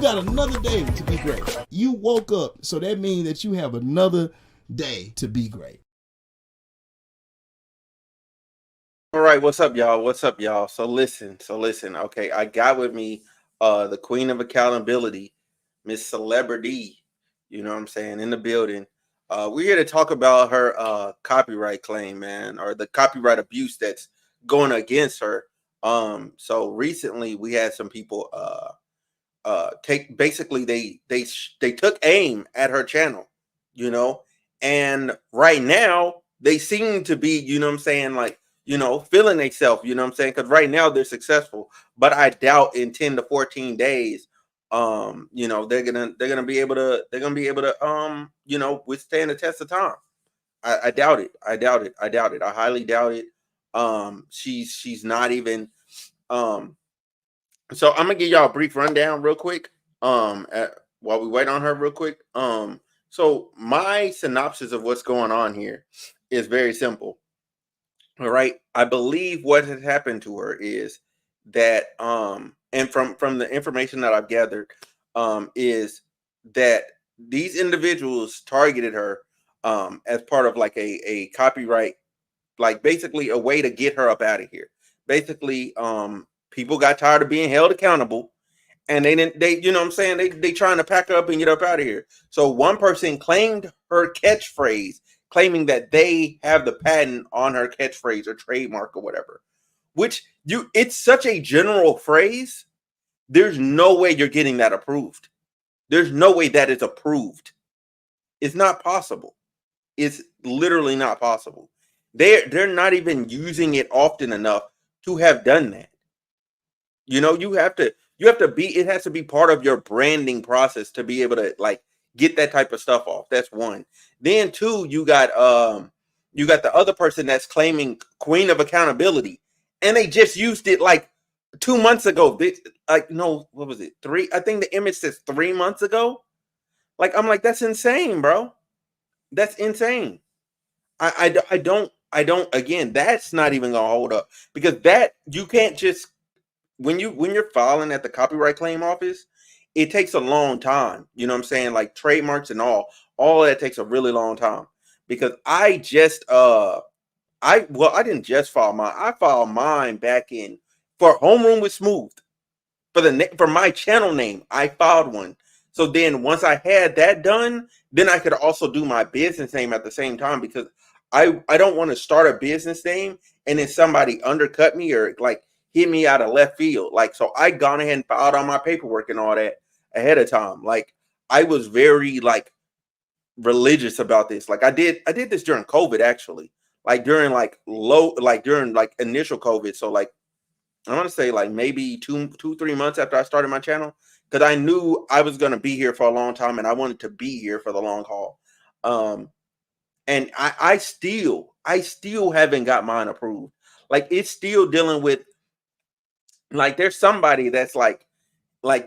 got another day to be great. You woke up, so that means that you have another day to be great. All right, what's up, y'all? What's up, y'all? So listen. Okay, I got with me the Queen of Accountability, Miss Celebrity. You know what I'm saying, in the building. We're here to talk about her copyright claim, man, or the copyright abuse that's going against her. So recently we had some people take basically they took aim at her channel, you know, and right now they seem to be, you know what I'm saying, like, you know, feeling themselves, you know what I'm saying, because right now they're successful, but I doubt in 10 to 14 days you know, they're gonna be able to you know, withstand the test of time. I doubt it. I highly doubt it. She's not even um so I'm gonna give y'all a brief rundown real quick. While we wait on her real quick. So my synopsis of what's going on here is very simple. All right. I believe what has happened to her is that and from the information that I've gathered, is that these individuals targeted her as part of like a copyright, like basically a way to get her up out of here. Basically, people got tired of being held accountable, and they you know what I'm saying, they trying to pack her up and get up out of here. So one person claimed her catchphrase, claiming that they have the patent on her catchphrase or trademark or whatever. Which you it's such a general phrase. There's no way you're getting that approved. There's no way that is approved. It's not possible. It's literally not possible. They're not even using it often enough to have done that. You know, you have to be, it has to be part of your branding process to be able to like get that type of stuff off. That's one. Then two, you got the other person that's claiming Queen of Accountability, and they just used it like 2 months ago. Like, no, what was it? Three? I think the image says 3 months ago. Like, I'm like, that's insane, bro. That's insane. I don't again, that's not even gonna hold up, because that you can't just, when you're filing at the copyright claim office, it takes a long time. You know what I'm saying? Like trademarks and all that takes a really long time. Because I didn't just file mine. I filed mine back in for Homeroom with Smooth, for my channel name. I filed one. So then once I had that done, then I could also do my business name at the same time, because I don't want to start a business name and then somebody undercut me or like hit me out of left field. Like, so I gone ahead and filed all my paperwork and all that ahead of time. Like, I was very like religious about this. Like, I did this during COVID, actually. Like during like initial COVID. So like I want to say like maybe 3 months after I started my channel, because I knew I was going to be here for a long time and I wanted to be here for the long haul. Um, and I still haven't got mine approved. Like, it's still dealing with, like, there's somebody that's like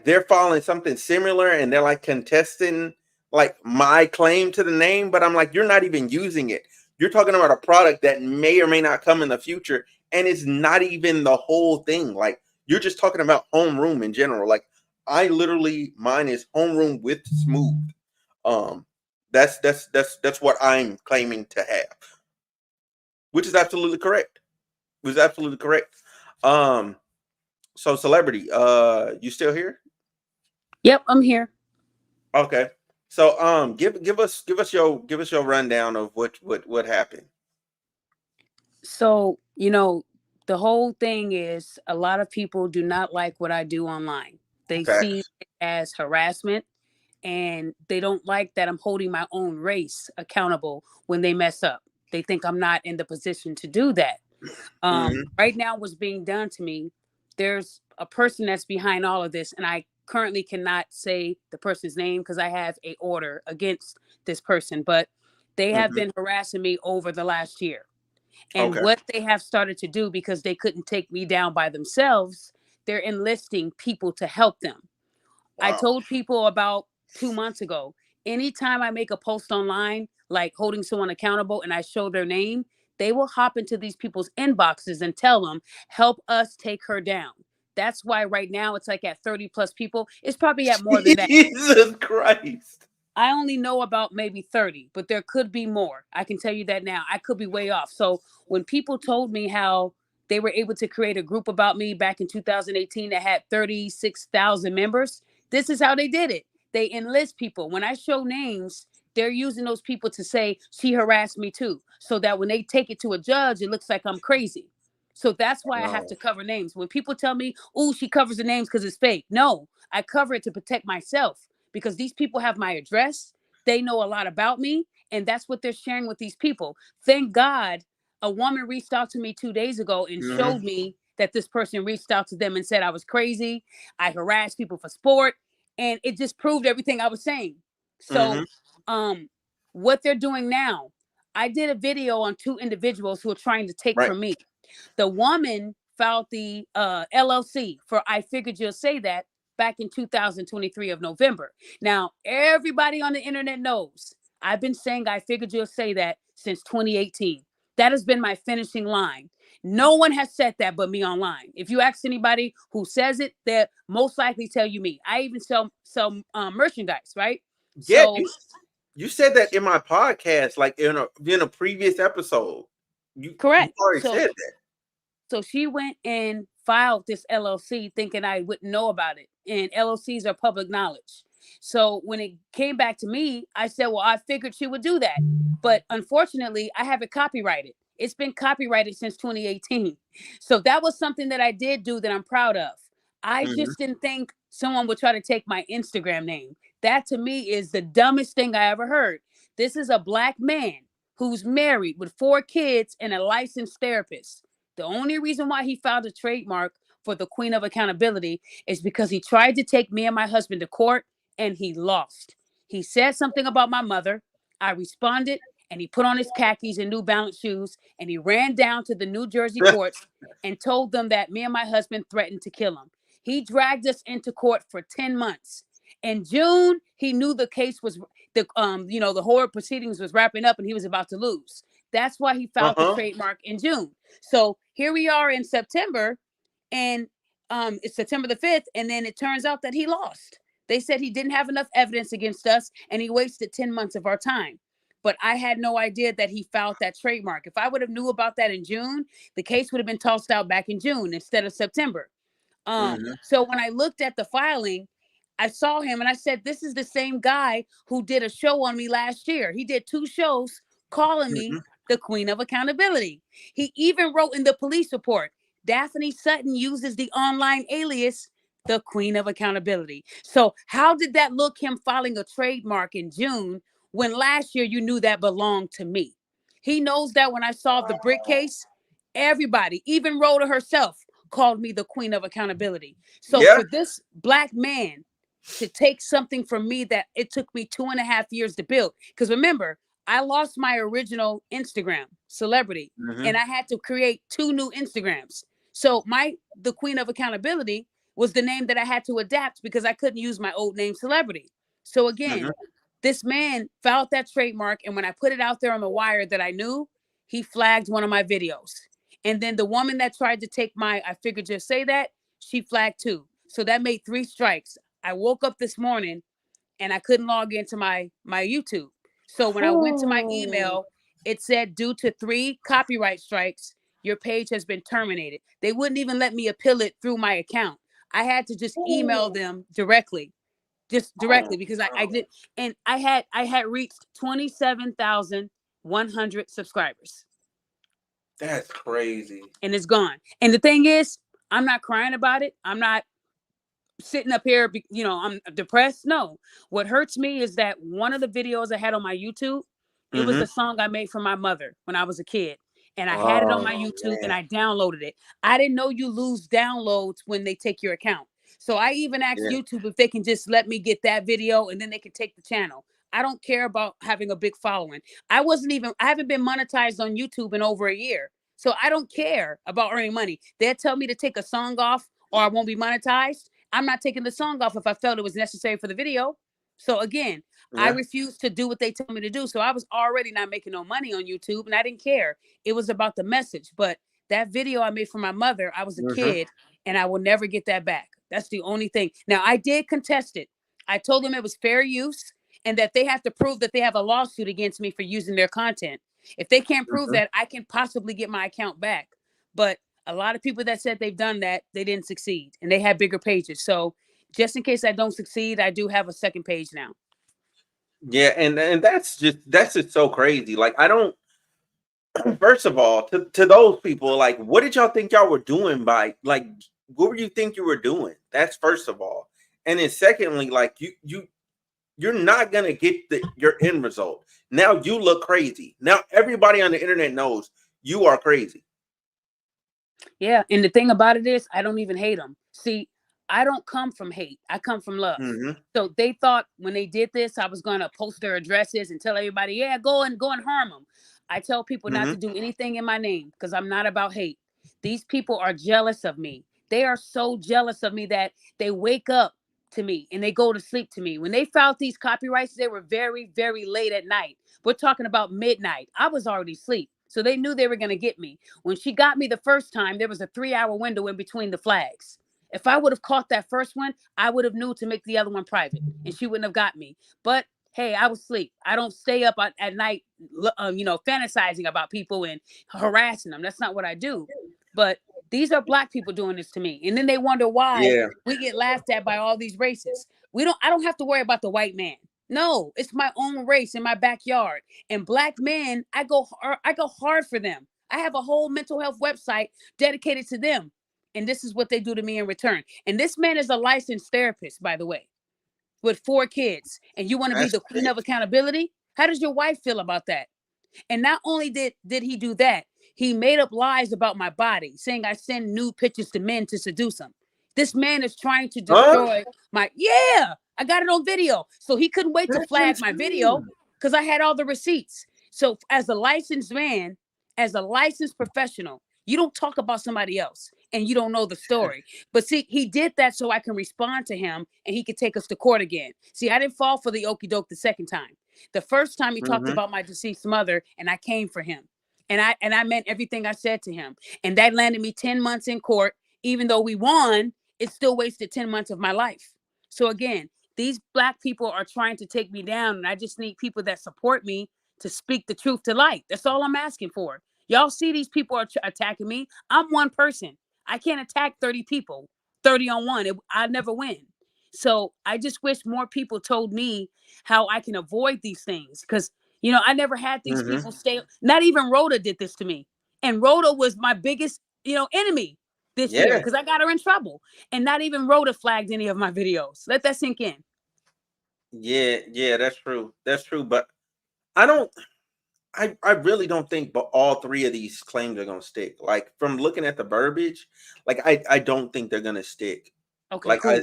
they're following something similar and they're like contesting like my claim to the name, but I'm like, you're not even using it. You're talking about a product that may or may not come in the future, and it's not even the whole thing. Like, you're just talking about homeroom in general. Like, I literally, mine is homeroom with Smooth. Um, that's what I'm claiming to have, which is absolutely correct. Which is absolutely correct. Um, so Celebrity, you still here? Yep, I'm here. Okay. So give us your rundown of what happened. So, the whole thing is a lot of people do not like what I do online. They see Facts. it as harassment, and they don't like that I'm holding my own race accountable when they mess up. They think I'm not in the position to do that. Hmm. Right now, what's being done to me, there's a person that's behind all of this, and I currently cannot say the person's name because I have a order against this person, but they have Hmm. been harassing me over the last year. And Okay. what they have started to do, because they couldn't take me down by themselves, they're enlisting people to help them. I Wow. told people about 2 months ago, anytime I make a post online, like holding someone accountable, and I show their name, they will hop into these people's inboxes and tell them, help us take her down. That's why right now it's like at 30 plus people. It's probably at more than that. Jesus Christ. I only know about maybe 30, but there could be more. I can tell you that now. I could be way off. So when people told me how they were able to create a group about me back in 2018 that had 36,000 members, this is how they did it. They enlist people. When I show names, they're using those people to say she harassed me too, so that when they take it to a judge, it looks like I'm crazy. So that's why I have No. to cover names. When people tell me, "Oh, she covers the names because it's fake," no, I cover it to protect myself because these people have my address. They know a lot about me, and that's what they're sharing with these people. Thank God a woman reached out to me 2 days ago and Mm-hmm. showed me that this person reached out to them and said I was crazy. I harassed people for sport, and it just proved everything I was saying. Mm-hmm. So, what they're doing now, I did a video on two individuals who are trying to take Right. from me. The woman filed the LLC for I Figured You'll Say That back in 2023 of November. Now, everybody on the internet knows I've been saying I Figured You'll Say That since 2018. That has been my finishing line. No one has said that but me online. If you ask anybody who says it, they'll most likely tell you me. I even sell merchandise, right? Yeah, So you said that in my podcast, like in a previous episode. You correct. already said that. So she went and filed this LLC thinking I wouldn't know about it. And LLCs are public knowledge. So when it came back to me, I said, well, I figured she would do that. But unfortunately, I have it copyrighted. It's been copyrighted since 2018. So that was something that I did do that I'm proud of. I Mm-hmm. just didn't think someone would try to take my Instagram name. That to me is the dumbest thing I ever heard. This is a black man who's married with 4 kids and a licensed therapist. The only reason why he filed a trademark for the Queen of Accountability is because he tried to take me and my husband to court and he lost. He said something about my mother. I responded and he put on his khakis and New Balance shoes and he ran down to the New Jersey courts and told them that me and my husband threatened to kill him. He dragged us into court for 10 months. In June, he knew the case was the horror proceedings was wrapping up and he was about to lose. That's why he filed the Uh-huh. trademark in June. So here we are in September, and it's September the 5th, and then it turns out that he lost. They said he didn't have enough evidence against us, and he wasted 10 months of our time. But I had no idea that he filed that trademark. If I would have knew about that in June, the case would have been tossed out back in June instead of September. Mm-hmm. So when I looked at the filing, I saw him and I said, this is the same guy who did a show on me last year. He did 2 shows calling me Mm-hmm. the Queen of Accountability. He even wrote in the police report, Daphne Sutton uses the online alias, the Queen of Accountability. So how did that look, him filing a trademark in June, when last year you knew that belonged to me? He knows that when I solved the brick case, everybody, even Rhoda herself, called me the Queen of Accountability. So Yeah. for this black man to take something from me that it took me 2.5 years to build, because remember, I lost my original Instagram, Celebrity, Mm-hmm. and I had to create 2 new Instagrams. So the Queen of Accountability was the name that I had to adapt because I couldn't use my old name, Celebrity. So Mm-hmm. again, this man filed that trademark, and when I put it out there on the wire that I knew, he flagged one of my videos. And then the woman that tried to take my I Figured You'll Say That, she flagged 2. So that made 3 strikes. I woke up this morning and I couldn't log into my YouTube. So when I went to my email, it said due to 3 copyright strikes, your page has been terminated. They wouldn't even let me appeal it through my account. I had to just email them directly, Oh, because I did, and I had reached 27,100 subscribers, that's crazy. and it's gone. And the thing is, I'm not crying about it. I'm not sitting up here, I'm depressed. No, what hurts me is that one of the videos I had on my YouTube, it was Mm-hmm. the song I made for my mother when I was a kid. And I had it on Oh my YouTube and man. I downloaded it. I didn't know you lose downloads when they take your account. So I even asked Yeah. YouTube if they can just let me get that video and then they can take the channel. I don't care about having a big following. I haven't been monetized on YouTube in over a year. So I don't care about earning money. They'll tell me to take a song off or I won't be monetized. I'm not taking the song off if I felt it was necessary for the video. So again, I Yeah. refused to do what they tell me to do. So I was already not making no money on YouTube and I didn't care. It was about the message. But That video I made for my mother, I was a Mm-hmm. kid, and I will never get that back. That's the only thing. Now, I did contest it. I told them it was fair use and that they have to prove that they have a lawsuit against me for using their content. If they can't prove Mm-hmm. that, I can possibly get my account back. But a lot of people that said they've done that, they didn't succeed, and they had bigger pages. So just in case I don't succeed, I do have a second page now. Yeah, and that's just so crazy. Like I don't. First of all, to those people, like, what did y'all think y'all were doing by like? What were you think you were doing? That's first of all, and then secondly, like you're not gonna get your end result. Now you look crazy. Now everybody on the internet knows you are crazy. Yeah, and the thing about it is, I don't even hate them. See, I don't come from hate. I come from love. Mm-hmm. So they thought when they did this, I was going to post their addresses and tell everybody, yeah, go and harm them. I tell people not Mm-hmm. to do anything in my name because I'm not about hate. These people are jealous of me. They are so jealous of me that they wake up to me and they go to sleep to me. When they filed these copyrights, they were very, very late at night. We're talking about midnight. I was already asleep. So they knew they were going to get me. When she got me the first time, there was a 3-hour window in between the flags. If I would have caught that first one, I would have knew to make the other one private, and she wouldn't have got me. But hey, I was asleep. I don't stay up at night, fantasizing about people and harassing them. That's not what I do. But these are black people doing this to me, and then they wonder why Yeah. we get laughed at by all these races. I don't have to worry about the white man. No, it's my own race in my backyard. And black men, I go hard for them. I have a whole mental health website dedicated to them. And this is what they do to me in return. And this man is a licensed therapist, by the way, with 4 kids. And you want to be That's the queen of accountability? How does your wife feel about that? And not only did he do that, he made up lies about my body, saying I send nude pictures to men to seduce them. This man is trying to huh? destroy my, yeah, I got it on video. So he couldn't wait to That's flag my video insane. because I had all the receipts. So as a licensed man, as a licensed professional, you don't talk about somebody else and you don't know the story. But see, he did that so I can respond to him and he could take us to court again. See, I didn't fall for the okey doke the second time. The first time he talked Mm-hmm. about my deceased mother, and I came for him. And I meant everything I said to him. And that landed me 10 months in court. Even though we won, it still wasted 10 months of my life. So again, these black people are trying to take me down, and I just need people that support me to speak the truth to light. That's all I'm asking for. Y'all see these people are attacking me. I'm one person. I can't attack 30 people, 30 on one. I never win. So I just wish more people told me how I can avoid these things. Because, I never had these Mm-hmm. people stay. Not even Rhoda did this to me. And Rhoda was my biggest, enemy this year Yeah. because I got her in trouble. And not even Rhoda flagged any of my videos. Let that sink in. Yeah. Yeah. That's true. That's true. But I don't. I really don't think but all three of these claims are gonna stick. Like from looking at the verbiage, like I don't think they're gonna stick. Okay, Like cool.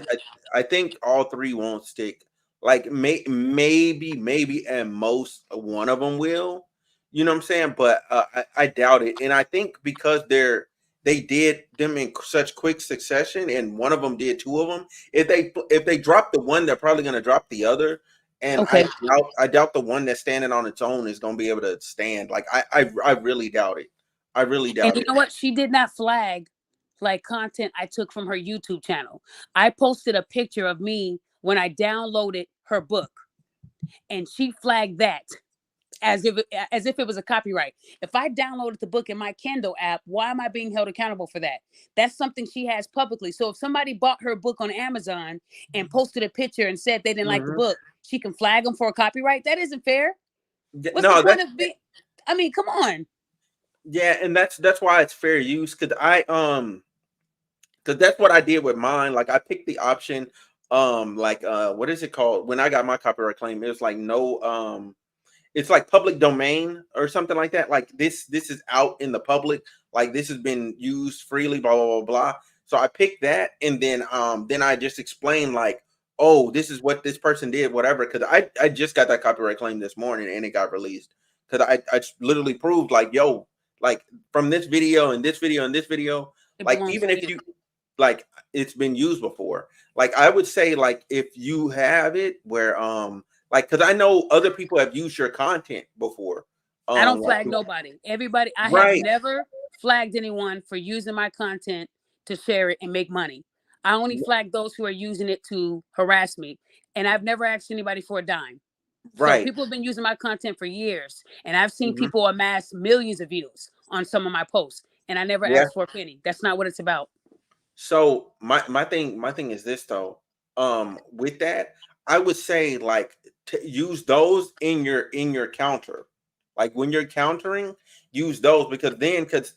I think all three won't stick. Like maybe at most one of them will. You know what I'm saying? But I doubt it. And I think because they did them in such quick succession, and one of them did two of them. If they drop the one, they're probably gonna drop the other. And Okay. I doubt the one that's standing on its own is gonna be able to stand. Like I really doubt it. I really And doubt you it. know what? She did not flag like content I took from her YouTube channel. I posted a picture of me when I downloaded her book, and she flagged that as if it was a copyright. If I downloaded the book in my Kindle app, why am I being held accountable for that? That's something she has publicly. So if somebody bought her book on Amazon and posted a picture and said they didn't like the Mhm. book, she can flag them for a copyright. That isn't fair. What's the No, point that's of being? I mean, come on. yeah, and that's why it's fair use because that's what I did with mine. Like I picked the option, like what is it called? When I got my copyright claim, it was like no, it's like public domain or something like that. Like this is out in the public. Like this has been used freely. Blah blah blah blah. So I picked that, and then I just explained like, oh, this is what this person did, whatever. Because I just got that copyright claim this morning, and it got released. Because I literally proved like, yo, like from this video and this video and this video, It like belongs even to if you. you like it's been used before. Like I would say like if you have it where like because I know other people have used your content before. I don't Like flag nobody. Everybody, I have right. never flagged anyone for using my content to share it and make money. I only flag those who are using it to harass me. And I've never asked anybody for a dime. So Right. people have been using my content for years, and I've seen Hmm. people amass millions of views on some of my posts, and I never Yeah. asked for a penny. That's not what it's about. So my thing is this though. With that, I would say like use those in your counter. Like when you're countering, use those because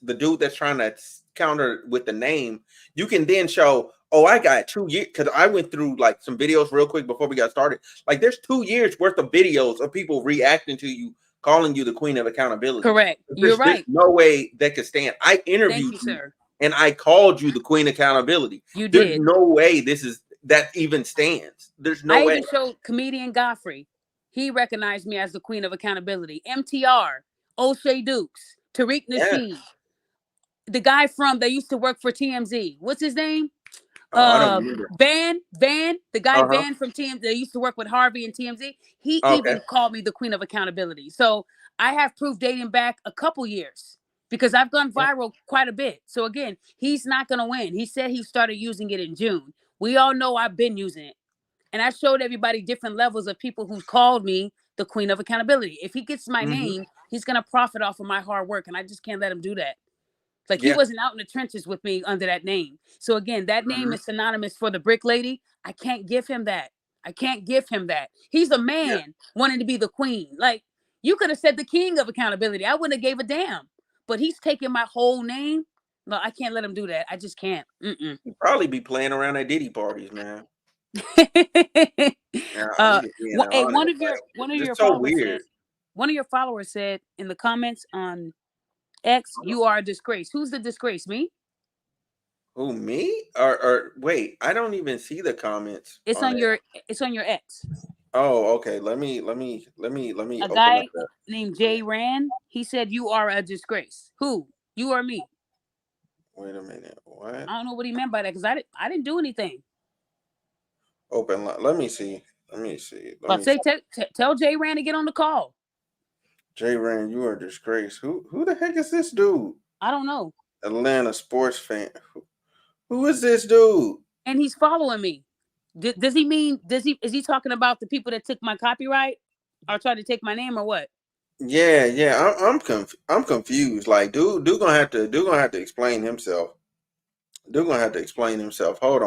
the dude that's trying to counter with the name, you can then show. Oh, I got 2 years because I went through like some videos real quick before we got started. Like there's 2 years worth of videos of people reacting to you, calling you the queen of accountability. Correct. You're There's right. no way that could stand. I Thank interviewed you, you sir. and I called you the queen accountability. You There's did. no way that even stands. There's no I way. even showed comedian Godfrey. He recognized me as the queen of accountability. MTR, O'Shea Dukes, Tariq Yeah. Nasheed, the guy from that used to work for TMZ. What's his name? I don't remember. Van, the guy Uh-huh. Van from TMZ that used to work with Harvey and TMZ. He Okay. even called me the queen of accountability. So I have proof dating back a couple years because I've gone Yeah. viral quite a bit. So again, he's not gonna win. He said he started using it in June. We all know I've been using it. And I showed everybody different levels of people who called me the queen of accountability. If he gets my Hmm. name, he's gonna profit off of my hard work, and I just can't let him do that. Like he Yeah. wasn't out in the trenches with me under that name. So again, that name Hmm. is synonymous for the brick lady. I can't give him that. I can't give him that. He's a Yeah. man wanting to be the queen. Like you could have said the king of accountability. I wouldn't have gave a damn. But he's taking my whole name. No, I can't let him do that. I just can't. Mm-mm. He'd probably be playing around at Diddy parties, man. Yeah, I'm uh, just being hey, honest. Like one of it's your just so followers said weird. in the comments on X, you are a disgrace. Who's the disgrace? Me? Who, me? Or wait, I don't even see the comments It's on on it. your X. Oh, okay. Let me A open up guy that. named Jay Rand. He said you are a disgrace. Who? You or me? Wait a minute. What? I don't know what he meant by that because I didn't do anything. Let me see. Let me see. Let But me see. tell Jay Rand to get on the call. Jay Rand, you are a disgrace. Who the heck is this dude? I don't know. Atlanta sports fan. Who is this dude? And he's following me. Does he mean? Is he talking about the people that took my copyright or tried to take my name or what? Yeah, yeah. I'm confused. Like, dude gonna have to explain himself. Dude gonna have to explain himself. Hold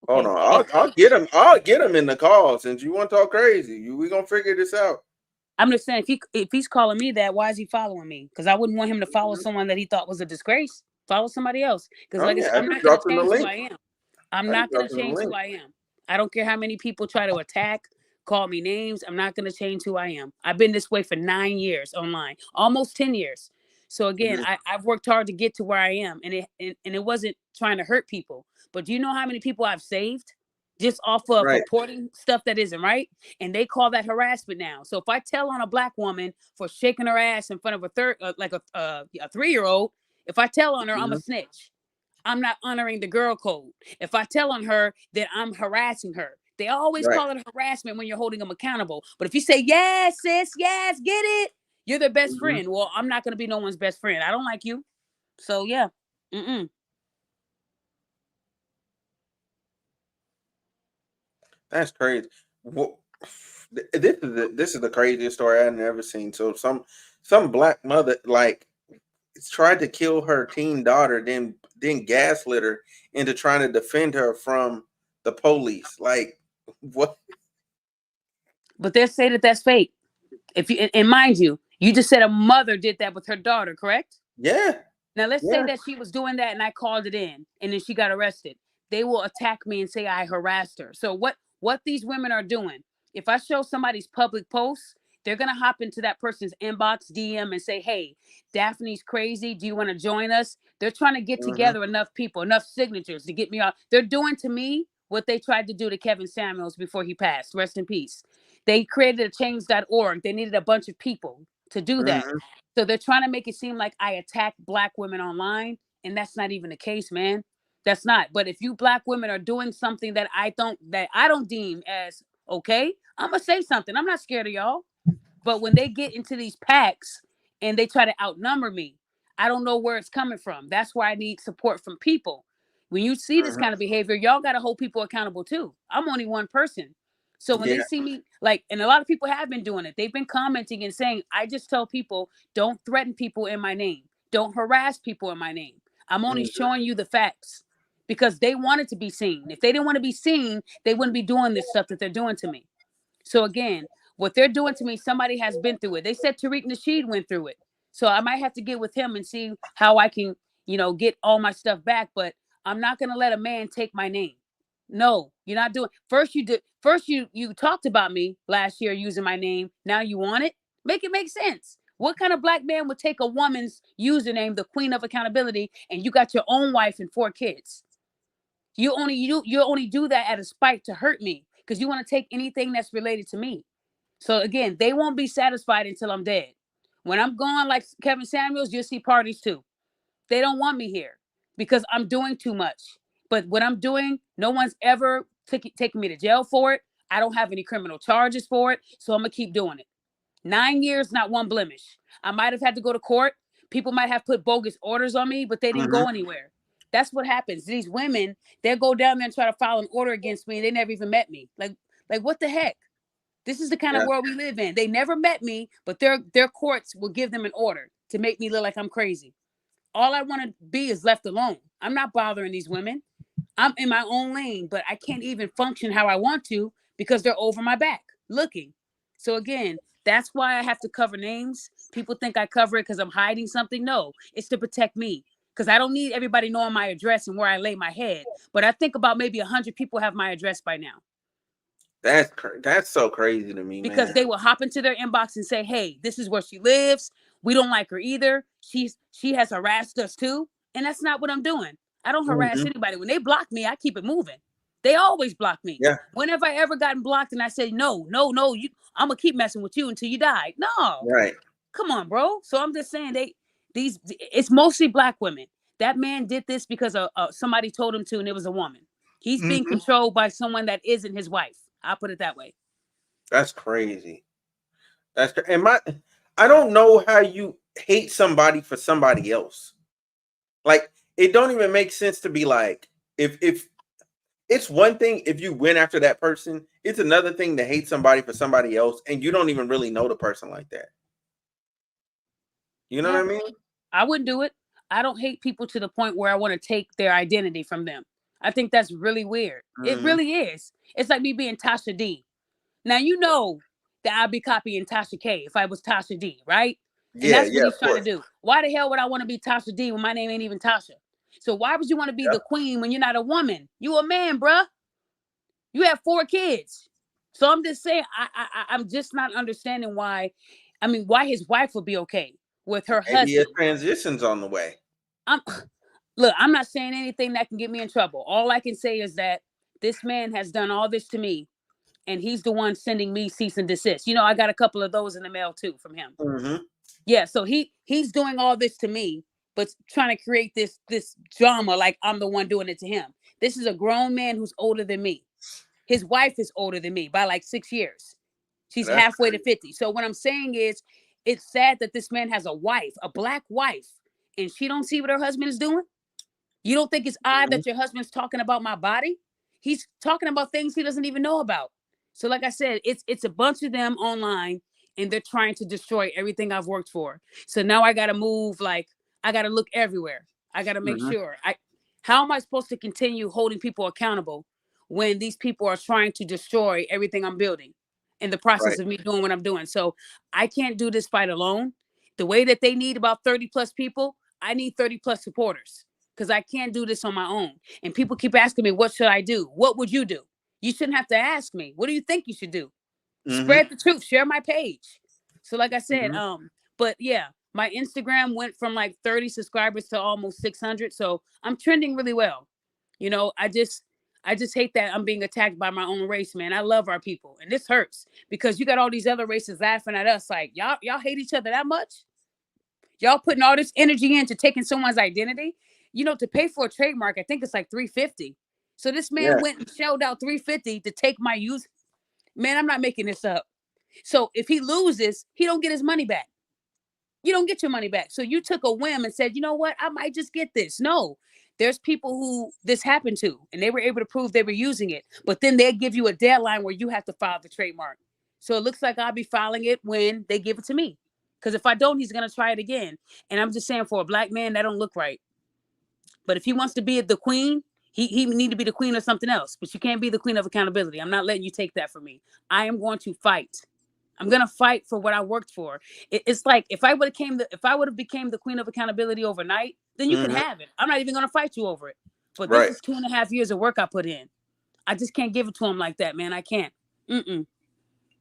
Okay. on. I'll get him in the call since you want to talk crazy. We gonna figure this out. I'm just saying if he's calling me that, why is he following me? Because I wouldn't want him to follow Mhm. someone that he thought was a disgrace. Follow somebody else. Because Oh like I yeah, said, I I'm just not gonna dropped him the change who link. I am. I'm I just not going dropped to him the change who link. I am. I don't care how many people try to attack, call me names. I'm not going to change who I am. I've been this way for 9 years online, almost 10 years. So again, Mhm. I've worked hard to get to where I am, and it wasn't trying to hurt people. But do you know how many people I've saved just off of Right. reporting stuff that isn't right? And they call that harassment now. So if I tell on a black woman for shaking her ass in front of a 3-year-old, if I tell on her, I'm a Mhm. snitch. I'm not honoring the girl code. If I tell on her, then I'm harassing her. They always Right. call it harassment when you're holding them accountable. But if you say, yes, sis, yes, get it, you're their best Mhm. friend. Well, I'm not going to be no one's best friend. I don't like you. So, yeah. Mm-mm. That's crazy. Wha- this is the craziest story I've never seen. So some black mother like tried to kill her teen daughter, then gaslit her into trying to defend her from the police. Like what? But they'll say that that's fake. If you and mind you, you just said a mother did that with her daughter, correct? Yeah, Now let's say yeah. that she was doing that and I called it in and then she got arrested. They will attack me and say I harassed her. So what these women are doing, if I show somebody's public posts, they're gonna hop into that person's inbox, DM, and say, hey, Daphne's crazy. Do you want to join us? They're trying to get Hmm. together enough people, enough signatures to get me off. They're doing to me what they tried to do to Kevin Samuels before he passed. Rest in peace. They created a change.org. They needed a bunch of people to do that. Hmm. So they're trying to make it seem like I attack black women online, and that's not even the case, man. That's not. But if you black women are doing something that I don't deem as okay, I'm gonna say something. I'm not scared of y'all. But when they get into these packs and they try to outnumber me, I don't know where it's coming from. That's why I need support from people. When you see this Mhm. kind of behavior, y'all got to hold people accountable too. I'm only one person. So when they Yeah. see me, like, and a lot of people have been doing it, they've been commenting and saying, I just tell people, don't threaten people in my name. Don't harass people in my name. I'm only Mhm. showing you the facts because they wanted to be seen. If they didn't want to be seen, they wouldn't be doing this stuff that they're doing to me. So again, what they're doing to me, somebody has been through it. They said Tariq Nasheed went through it. So I might have to get with him and see how I can, get all my stuff back. But I'm not gonna let a man take my name. No, you're not doing. First you talked about me last year using my name. Now you want it? Make it make sense. What kind of black man would take a woman's username, the Queen of Accountability, and you got your own wife and 4 kids? You only do that at a spite to hurt me because you want to take anything that's related to me. So again, they won't be satisfied until I'm dead. When I'm gone, like Kevin Samuels, you'll see parties too. They don't want me here because I'm doing too much. But what I'm doing, no one's ever taken me to jail for it. I don't have any criminal charges for it. So I'm going to keep doing it. 9 years, not one blemish. I might have had to go to court. People might have put bogus orders on me, but they didn't Mhm. go anywhere. That's what happens. These women, they'll go down there and try to file an order against me. They never even met me. Like what the heck? This is the kind of Yeah. world we live in. They never met me, but their courts will give them an order to make me look like I'm crazy. All I want to be is left alone. I'm not bothering these women. I'm in my own lane, but I can't even function how I want to because they're over my back looking. So again, that's why I have to cover names. People think I cover it because I'm hiding something. No, it's to protect me because I don't need everybody knowing my address and where I lay my head. But I think about maybe 100 people have my address by now That's so crazy to me, because man. they will hop into their inbox and say, "Hey, this is where she lives. We don't like her either. She has harassed us too." And that's not what I'm doing. I don't harass Mhm. anybody. When they block me, I keep it moving. They always block me. Yeah. Whenever I ever gotten blocked and I say, "No, no, no, I'm gonna keep messing with you until you die." No, Right. come on, bro. So I'm just saying it's mostly black women. That man did this because somebody told him to, and it was a woman. He's being Mhm. controlled by someone that isn't his wife. I'll put it that way. That's crazy. And I don't know how you hate somebody for somebody else. Like it don't even make sense to be like if it's one thing if you went after that person, it's another thing to hate somebody for somebody else and you don't even really know the person like that. You know what Yeah, I mean? I wouldn't do it. I don't hate people to the point where I want to take their identity from them. I think that's really weird. It Mhm. really is. It's like me being Tasha D. Now you know that I'd be copying Tasha K if I was Tasha D, right? And Yeah, that's what yeah, he's of trying to course. do. Why the hell would I want to be Tasha D when my name ain't even Tasha? So why would you want to be the Yep. queen when you're not a woman? You a man, bruh. You have 4 kids. So I'm just saying, I'm just not understanding why. I mean, why his wife would be okay with her Maybe a husband. transition's on the way. I'm Look, I'm not saying anything that can get me in trouble. All I can say is that this man has done all this to me, and he's the one sending me cease and desist. I got a couple of those in the mail too from him. Mhm. Yeah, so he's doing all this to me, but trying to create this drama like I'm the one doing it to him. This is a grown man who's older than me. His wife is older than me by like 6 years. She's That's halfway to 50. So what I'm saying is, it's sad that this man has a wife, a black wife, and she don't see what her husband is doing. You don't think it's odd Mhm. that your husband's talking about my body? He's talking about things he doesn't even know about. So, like I said, it's a bunch of them online, and they're trying to destroy everything I've worked for. So now I got to move. Like I got to look everywhere. I got to make Mhm. sure. How am I supposed to continue holding people accountable when these people are trying to destroy everything I'm building in the process Right. of me doing what I'm doing? So I can't do this fight alone. The way that they need about 30 plus people, I need 30 plus supporters because I can't do this on my own. And people keep asking me, what should I do? What would you do? You shouldn't have to ask me. What do you think you should do? Mhm. Spread the truth, share my page. So like I said, Mhm. but yeah, my Instagram went from like 30 subscribers to almost 600. So I'm trending really well. I just hate that I'm being attacked by my own race, man. I love our people. And this hurts because you got all these other races laughing at us like, y'all hate each other that much? Y'all putting all this energy into taking someone's identity. To pay for a trademark, I think it's like 350. So this man Yeah. went and shelled out 350 to take my use. Man, I'm not making this up. So if he loses, he don't get his money back. you don't get your money back. So you took a whim and said, you know what, I might just get this. No, there's people who this happened to, and they were able to prove they were using it. But then they give you a deadline where you have to file the trademark. So it looks like I'll be filing it when they give it to me. Because if I don't, he's gonna try it again. And I'm just saying, for a black man, that don't look right. But if he wants to be the queen, he need to be the queen of something else. But you can't be the queen of accountability. I'm not letting you take that from me. I am going to fight. I'm gonna fight for what I worked for. It's like if I would have became the queen of accountability overnight, then you can have it. I'm not even gonna fight you over it. But this Right. is 2.5 years of work I put in. I just can't give it to him like that, man. I can't.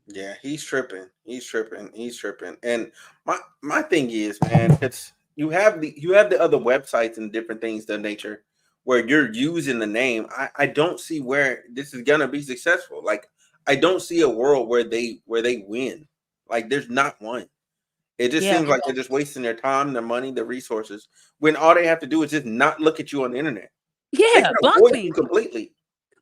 Yeah, he's tripping. He's tripping. He's tripping. And my thing is, man, it's you have the other websites and different things of that nature where you're using the name. I don't see where this is gonna be successful. Like I don't see a world where they win. Like there's not one. It just Yeah. seems like they're just wasting their time, their money, their resources when all they have to do is just not look at you on the internet. They Yeah. can Block avoid me. you completely.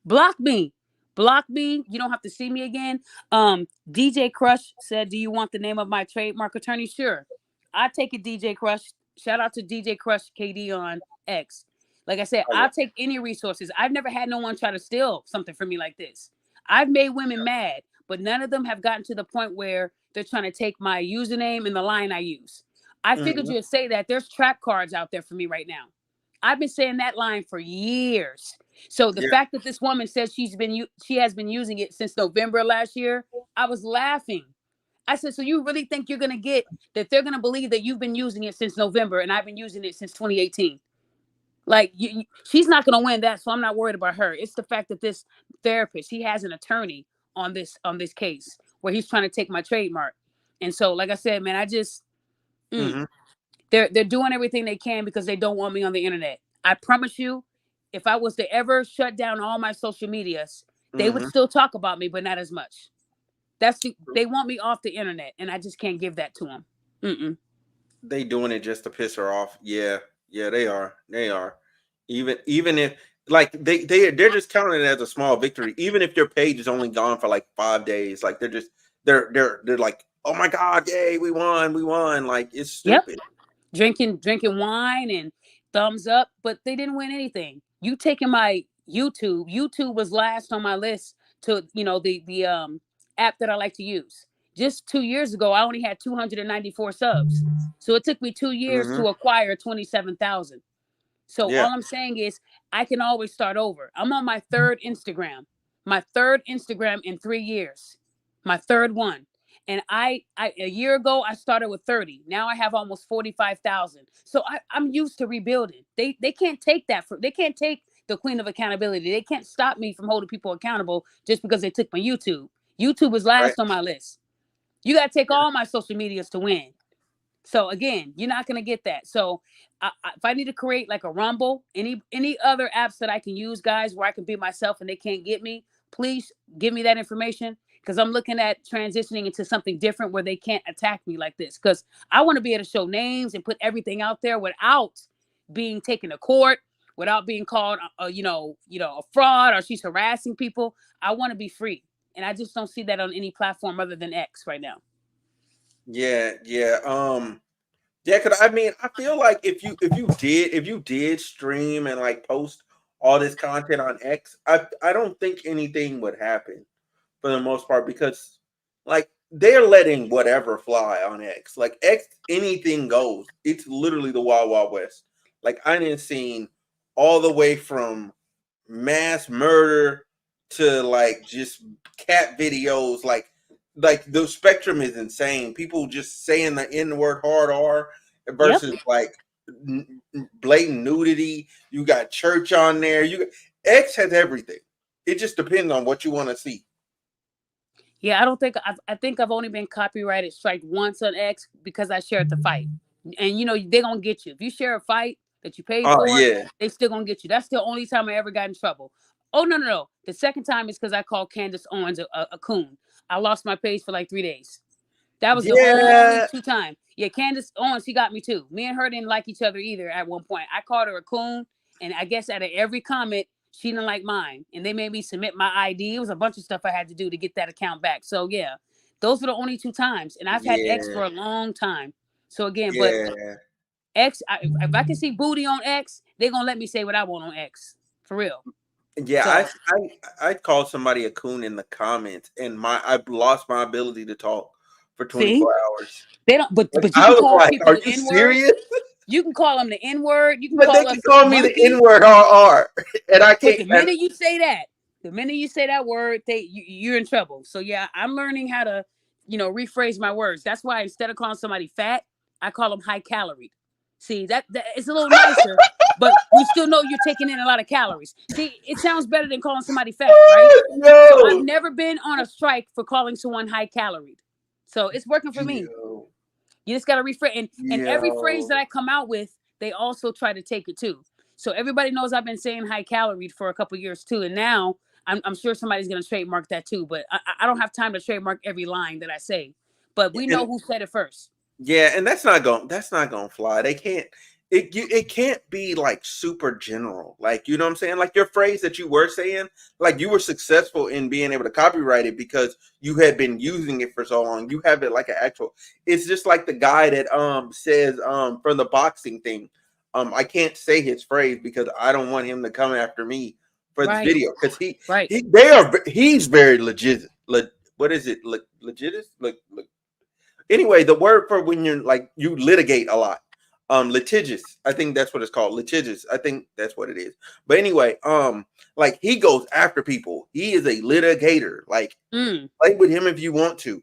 Block me. Block me. You don't have to see me again. DJ Crush said, do you want the name of my trademark attorney? Sure. I take it, DJ Crush. Shout out to DJ Crush KD on X. Like I said, Oh, yeah. I'll take any resources. I've never had no one try to steal something from me like this. I've made women mad, but none of them have gotten to the point where they're trying to take my username and the line I use. I figured you'd say that. There's trap cards out there for me right now. I've been saying that line for years. So the Yeah. fact that this woman says she has been using it since November last year, I was laughing. I said, so you really think you're gonna get that they're gonna believe that you've been using it since November and I've been using it since 2018? Like she's not gonna win that, so I'm not worried about her. It's the fact that this therapist, he has an attorney on this case where he's trying to take my trademark. And so, like I said, man, I just they're doing everything they can because they don't want me on the internet. I promise you, if I was to ever shut down all my social medias, they would still talk about me, but not as much. They want me off the internet, and I just can't give that to them. They doing it just to piss her off. Yeah, they are. They are. Even if like they're just counting it as a small victory. Even if your page is only gone for like 5 days, like they're like, oh my god, yay, we won. Like it's stupid. Drinking wine and thumbs up, but they didn't win anything. You taking my YouTube. YouTube was last on my list to the app that I like to use. Just 2 years ago, I only had 294 subs. So it took me 2 years to acquire 27,000. So Yeah. all I'm saying is I can always start over. I'm on my third Instagram. My third Instagram in 3 years. My third one. And I a year ago I started with 30. Now I have almost 45,000. So I'm used to rebuilding. They can't take that they can't take the queen of accountability. They can't stop me from holding people accountable just because they took my YouTube. YouTube is last on my list. You got to take all my social medias to win. So again, you're not going to get that. So if I need to create like a Rumble, any other apps that I can use, guys, where I can be myself and they can't get me, please give me that information, because I'm looking at transitioning into something different where they can't attack me like this, because I want to be able to show names and put everything out there without being taken to court, without being called, a fraud, or she's harassing people. I want to be free. And I just don't see that on any platform other than X right now. Yeah. Yeah, because I mean, I feel like if you did stream and like post all this content on X, I don't think anything would happen for the most part, because like they're letting whatever fly on X. Like X, anything goes. It's literally the Wild Wild West. Like I didn't seen all the way from mass murder to like just cat videos. Like the spectrum is insane. People just saying the N word hard R versus like blatant nudity. You got church on there. X has everything. It just depends on what you want to see. Yeah, I think I've only been copyrighted strike once on X because I shared the fight. And they're gonna get you. If you share a fight that you paid for, Yeah. they still gonna get you. That's the only time I ever got in trouble. Oh no. The second time is because I called Candace Owens a coon. I lost my page for like 3 days. That was the only 2 times. Yeah, Candace Owens, she got me too. Me and her didn't like each other either at one point. I called her a coon, and I guess out of every comment, she didn't like mine. And they made me submit my ID. It was a bunch of stuff I had to do to get that account back. So yeah, those were the only 2 times. And I've had X for a long time. So again, but Yeah. X, if I can see booty on X, they're gonna let me say what I want on X. For real. Yeah, So I called somebody a coon in the comments, and I've lost my ability to talk for see, 24 hours. they don't Like, but you I can was call like, people "Are the you N-word. serious?" You can call them the N-word. You can But they call can us call me the monkeys. N-word or and I But can't. the minute you say that, word, you're in trouble. So yeah, I'm learning how to, rephrase my words. That's why instead of calling somebody fat, I call them high calorie. See, that it's a little nicer, but we still know you're taking in a lot of calories. See, it sounds better than calling somebody fat, right? So I've Yo, never been on a strike for calling someone high calorie. So it's working for me. yo, You just got to rephrase. And every phrase that yo. I come out with, they also try to take it too. So everybody knows I've been saying high calorie for a couple years too. And now I'm sure somebody's going to trademark that too. But I don't have time to trademark every line that I say. But we know And who said it first. yeah, and that's not gonna fly. They can't. It can't be like super general. Like, you know what I'm saying? Like your phrase that you were saying, like you were successful in being able to copyright it because you had been using it for so long. You have it like an actual. It's just like the guy that says for the boxing thing. I can't say his phrase because I don't want him to come after me for this Right. video because Right. he's very legit. What is it? Legit? Anyway, the word for when you're like you litigate a lot. Litigious. I think that's what it's called. Litigious. I think that's what it is. But anyway, like he goes after people. He is a litigator. Like, Mm. play with him if you want to.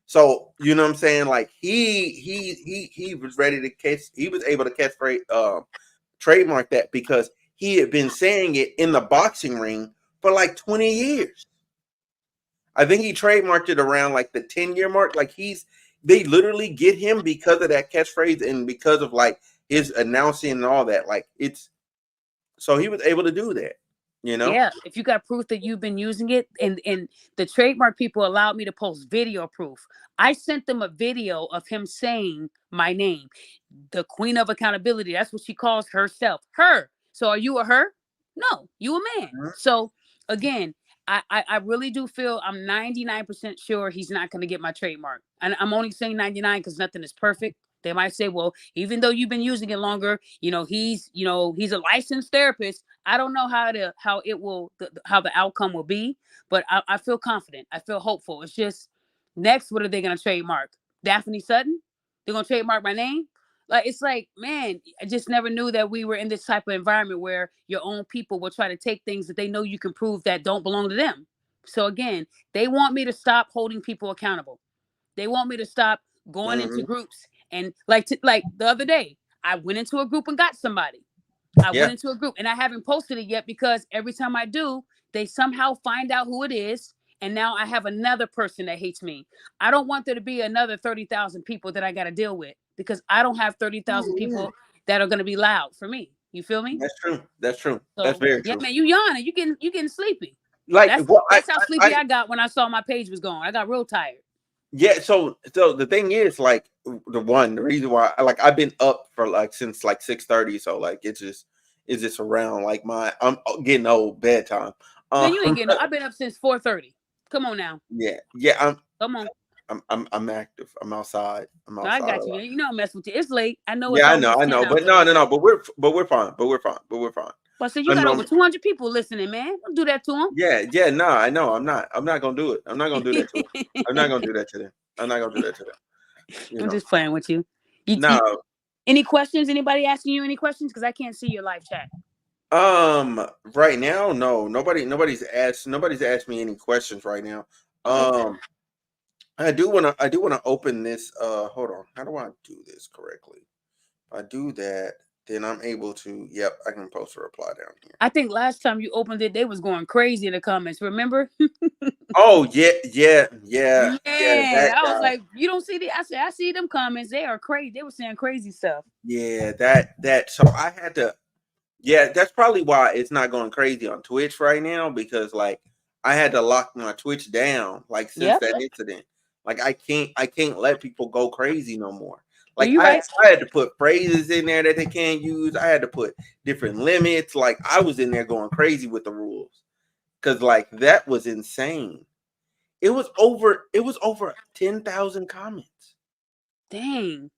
So, you know what I'm saying? Like he was ready to catch, he was able to trademark that because he had been saying it in the boxing ring for like 20 years. I think he trademarked it around like the 10-year mark. Like they literally get him because of that catchphrase and because of like his announcing and all that. Like so he was able to do that, you know? Yeah, if you got proof that you've been using it, and the trademark people allowed me to post video proof. I sent them a video of him saying my name, the Queen of Accountability. That's what she calls herself. Her. So are you a her? No, you a man. Mhm. So again, I really do feel I'm 99% sure he's not going to get my trademark. And I'm only saying 99 because nothing is perfect. They might say, well, even though you've been using it longer, he's a licensed therapist. I don't know how the outcome will be, but I feel confident. I feel hopeful. It's just next, what are they gonna trademark? Daphne Sutton? They're gonna trademark my name? Like it's like, man, I just never knew that we were in this type of environment where your own people will try to take things that they know you can prove that don't belong to them. So again, they want me to stop holding people accountable. They want me to stop going into Mhm. groups and like the other day, I went into a group and got somebody. I Yeah. went into a group and I haven't posted it yet because every time I do, they somehow find out who it is. And now I have another person that hates me. I don't want there to be another 30,000 people that I got to deal with because I don't have 30,000 people that are going to be loud for me. You feel me? That's true. That's true. That's So very yeah, true. man, you yawning. You getting sleepy. Like, That's well, that's how sleepy I got when I saw my page was gone. I got real tired. yeah. So the thing is, like, the reason why, like, I've been up for like since like 6:30. So like, it's just around like I'm getting old bedtime. Man, Um, you ain't getting. I've been up since 4:30. Come on now. yeah. Come on. I'm active. I'm outside. I'm No, I outside a got you. lot. You know I'm messing with you. It's late. I know it's Yeah, I almost 10 know, but no, outside. no, no. But we're fine. But we're fine. But so you I'm, got over um, 200 people listening, man. Don't do that to yeah. No, I know. I'm not gonna do it. I'm not gonna do that to them. I'm not them. gonna do that to them. I'm not gonna do that to them. You I'm know. just playing with you. You No. any questions? Anybody asking you any questions? Because I can't see your live chat. Right now, no. Nobody's asked me any questions right now. Okay. I do wanna open this. Hold on. How do I do this correctly? If I do that, then I'm able to. Yep, I can post a reply down here. I think last time you opened it, they was going crazy in the comments. Remember? Oh yeah, yeah, yeah, yeah. Man, That I was guy. like, you don't see the. I said, I see them comments. They are crazy. They were saying crazy stuff. Yeah, that. So I had to. Yeah, that's probably why it's not going crazy on Twitch right now because like I had to lock my Twitch down like since Yep. that incident. Like I can't let people go crazy no more. Yeah, Like you I right. I had to put phrases in there that they can't use. I had to put different limits. Like I was in there going crazy with the rules cuz like that was insane. It was over 10,000 comments. Dang.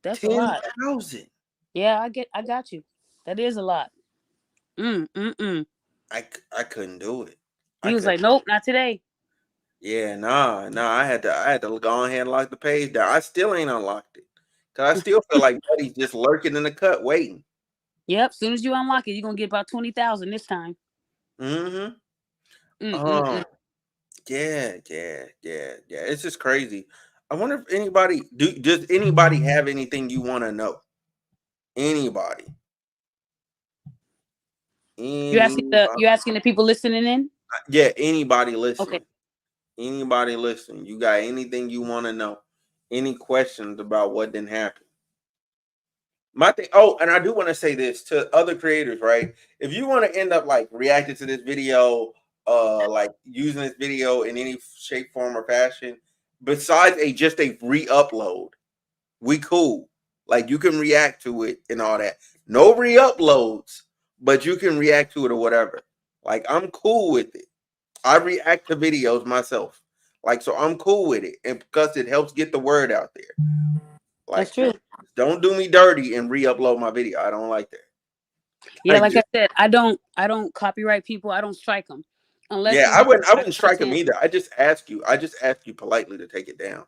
That's a lot. 10,000. Yeah, I got you. That is a lot. Mm. I couldn't do it. I He was couldn't. like, nope, not today. Yeah, nah. I had to go ahead and lock the page down. I still ain't unlocked it. Cause I still feel like Buddy's just lurking in the cut waiting. Yep. Soon as you unlock it, you're gonna get about 20,000 this time. Mm-hmm. Mm. Yeah. It's just crazy. I wonder if anybody does anybody have anything you want to know? Anybody. You Anybody. asking the people listening in? Yeah, anybody Okay. listening. Anybody listening. You got anything you want to know? Any questions about what didn't happen? My thing. Oh, and I do want to say this to other creators, right? If you want to end up like reacting to this video, like using this video in any shape, form, or fashion, besides just a re-upload, we cool. Like you can react to it and all that. No re-uploads, but you can react to it or whatever. Like I'm cool with it. I react to videos myself. Like so I'm cool with it. And because it helps get the word out there. That's Like true. don't do me dirty and re-upload my video. I don't like that. Yeah, I like I just said, I don't copyright people. I don't strike them unless yeah, they I have wouldn't I right wouldn't strike them content. either. I just ask you politely to take it down.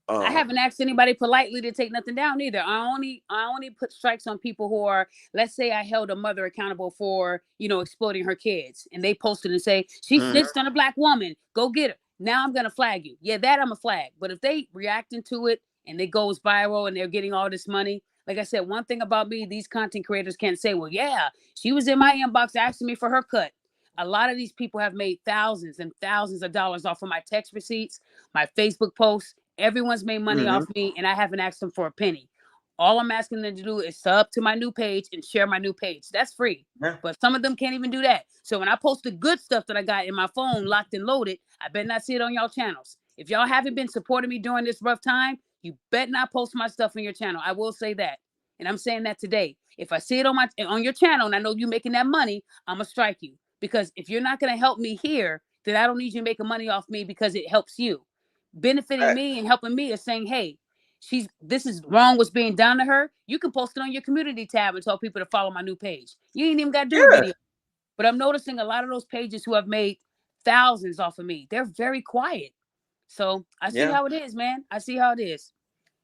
I Um haven't asked anybody politely to take nothing down either. I only put strikes on people who are, let's say I held a mother accountable for, exploiting her kids, and they posted and say she mhm, snitched on a black woman. Go get her. Now I'm gonna flag you. Yeah, that I'm a flag. But if they reacting to it and it goes viral and they're getting all this money, like I said, one thing about me, these content creators can't say, well, yeah, she was in my inbox asking me for her cut. A lot of these people have made thousands and thousands of dollars off of my text receipts, my Facebook posts. Everyone's made money off mhm, me, and I haven't asked them for a penny. All I'm asking them to do is sub to my new page and share my new page. That's free. yeah, But some of them can't even do that. So when I post the good stuff that I got in my phone locked and loaded, I better not see it on y'all channels. If y'all haven't been supporting me during this rough time, you bet not post my stuff on your channel. I will say that. And I'm saying that today. If I see it on your channel and I know you making that money, I'm gonna strike you. Because if you're not gonna help me here, then I don't need you making money off me because it helps you. Benefiting facts. me and helping me is saying, hey, this is wrong what's being done to her. You can post it on your community tab and tell people to follow my new page. You ain't even got to do a Yeah, video. But I'm noticing a lot of those pages who have made thousands off of me, they're very quiet. So I see yeah. how it is, man. I see how it is.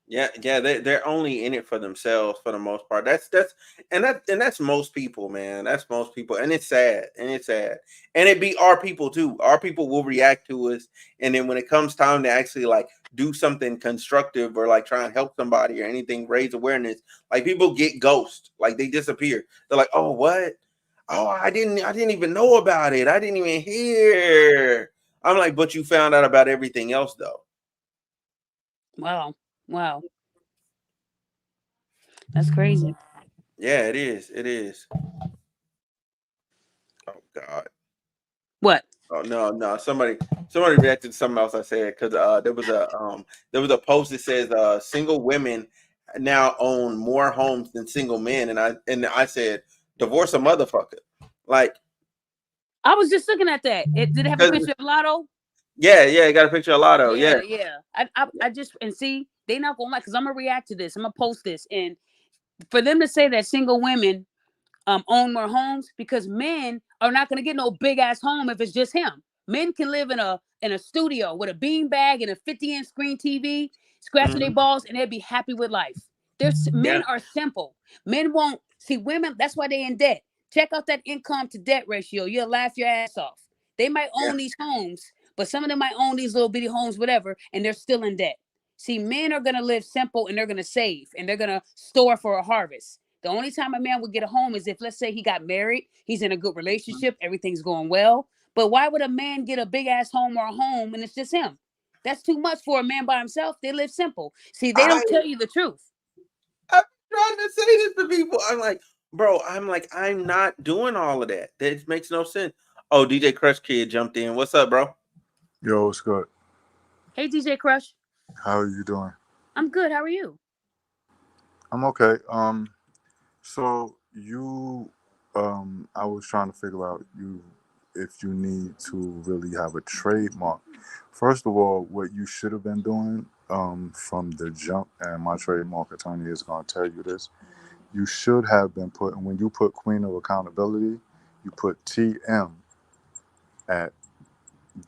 Yeah. They're only in it for themselves for the most part. That's most people, man. That's most people, and it's sad, and it be our people too. Our people will react to us, and then when it comes time to actually like do something constructive or like try and help somebody or anything, raise awareness, like people get ghost, like they disappear. They're like, oh what? Oh, I didn't even know about it. I didn't even hear. I'm like, but you found out about everything else though. Wow. Wow. That's crazy. Yeah, it is. It is. Oh God. What? Oh no. Somebody reacted to something else I said because there was a post that says single women now own more homes than single men, and I said divorce a motherfucker. Like I was just looking at that. Did it have a 'cause- picture of Lotto? yeah, I got a picture of Lotto. Yeah. Yeah. I just, and see, they not gonna like, because I'm gonna react to this. I'm gonna post this. And for them to say that single women own more homes, because men are not going to get no big ass home if it's just him. Men can live in a studio with a bean bag and a 50-inch screen TV, scratching their Mhm. balls, and they'd be happy with life. Men Yeah. are simple. Men won't see women. That's why they in debt. Check out that income to debt ratio. You'll laugh your ass off. They might Yeah. own these homes, but some of them might own these little bitty homes, whatever, and they're still in debt. See, men are gonna live simple and they're gonna save and they're gonna store for a harvest. The only time a man would get a home is if, let's say, he got married, he's in a good relationship, everything's going well. But why would a man get a big ass home or a home and it's just him? That's too much for a man by himself. They live simple. See, they I don't tell you the truth. I'm trying to say this to people. I'm like, bro. I'm not doing all of that. That makes no sense. Oh, DJ Crush Kid jumped in. What's up, bro? Yo, what's good? Hey, DJ Crush, How are you doing? I'm good. How are you? I'm okay. So I was trying to figure out you. if you need to really have a trademark. First of all, what you should have been doing from the jump, and my trademark attorney is going to tell you this, you should have been putting, when you put Queen of Accountability, you put TM at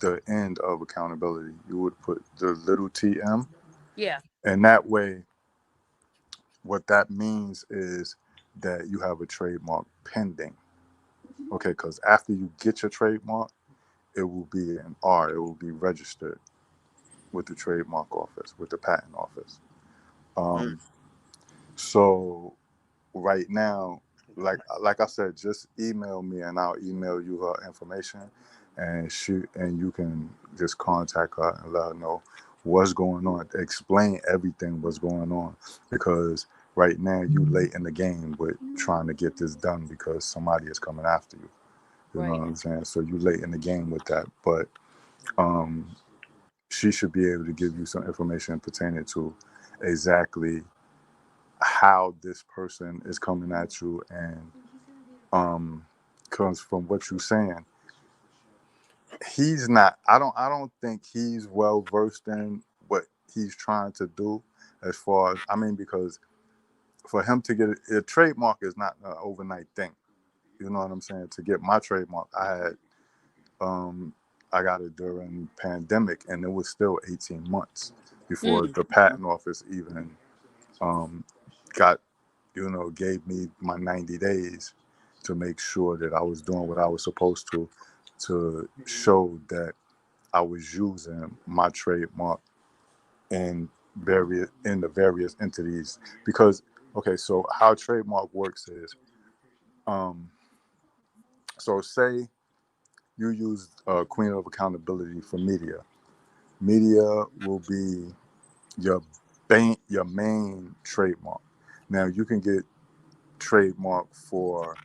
the end of accountability. You would put the little TM, Yeah. and that way, what that means is that you have a trademark pending. Okay, because after you get your trademark, it will be an R. It will be registered with the trademark office, with the patent office. Mm. So right now, like I said, just email me and I'll email you her information, and you can just contact her and let her know what's going on. Explain everything what's going on, because right now you late in the game with trying to get this done because somebody is coming after you. You know Right. what I'm saying? So you late in the game with that, but she should be able to give you some information pertaining to exactly how this person is coming at you, and because from what you're saying, he's not. I don't think he's well versed in what he's trying to do. As far as I mean, because for him to get a trademark is not an overnight thing. You know what I'm saying? To get my trademark, I got it during pandemic, and it was still 18 months before Mm. the patent office even got, gave me my 90 days to make sure that I was doing what I was supposed to show that I was using my trademark in the various entities. Because, okay, so how trademark works is, so say you use Queen of Accountability for media. Media will be your your main trademark. Now you can get trademark for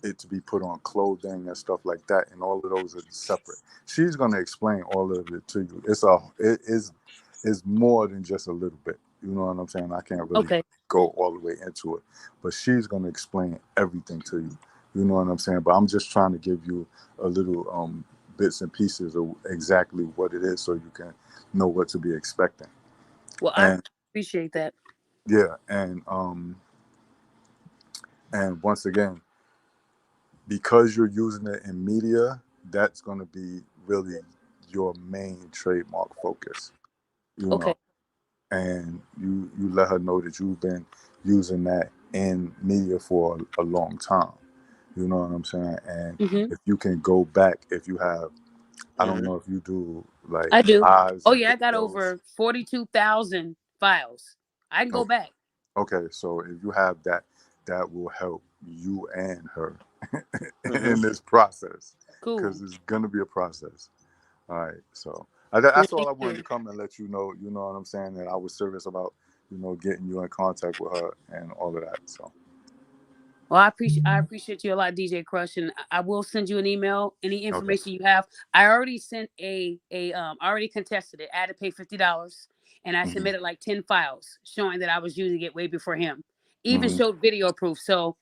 it to be put on clothing and stuff like that, and all of those are separate. She's going to explain all of it to you. It's more than just a little bit. You know what I'm saying? I can't really Okay. go all the way into it, but she's going to explain everything to you. You know what I'm saying? But I'm just trying to give you a little bits and pieces of exactly what it is, so you can know what to be expecting. Well, I And appreciate that. yeah, and once again, because you're using it in media, that's going to be really your main trademark focus, you Okay. know. And you let her know that you've been using that in media for a long time. You know what I'm saying? And Mm-hmm. if you can go back, if you have, I don't Mm-hmm. know if you do like I do. lives Oh and yeah, I got videos. over 42,000 files. I can go Okay, back. okay, so if you have that, that will help you and her Mm-hmm. in this process, because Cool. it's gonna be a process. All right, so Well, that's all thank I wanted you. to come and let you know. You know what I'm saying? That I was serious about, getting you in contact with her and all of that. So, Well, I appreciate you a lot, DJ Crush, and I will send you an email. Any okay. information you have, I already sent I already contested it. I had to pay $50, and I Hmm. submitted like 10 files showing that I was using it way before him. Even Hmm. showed video proof. So,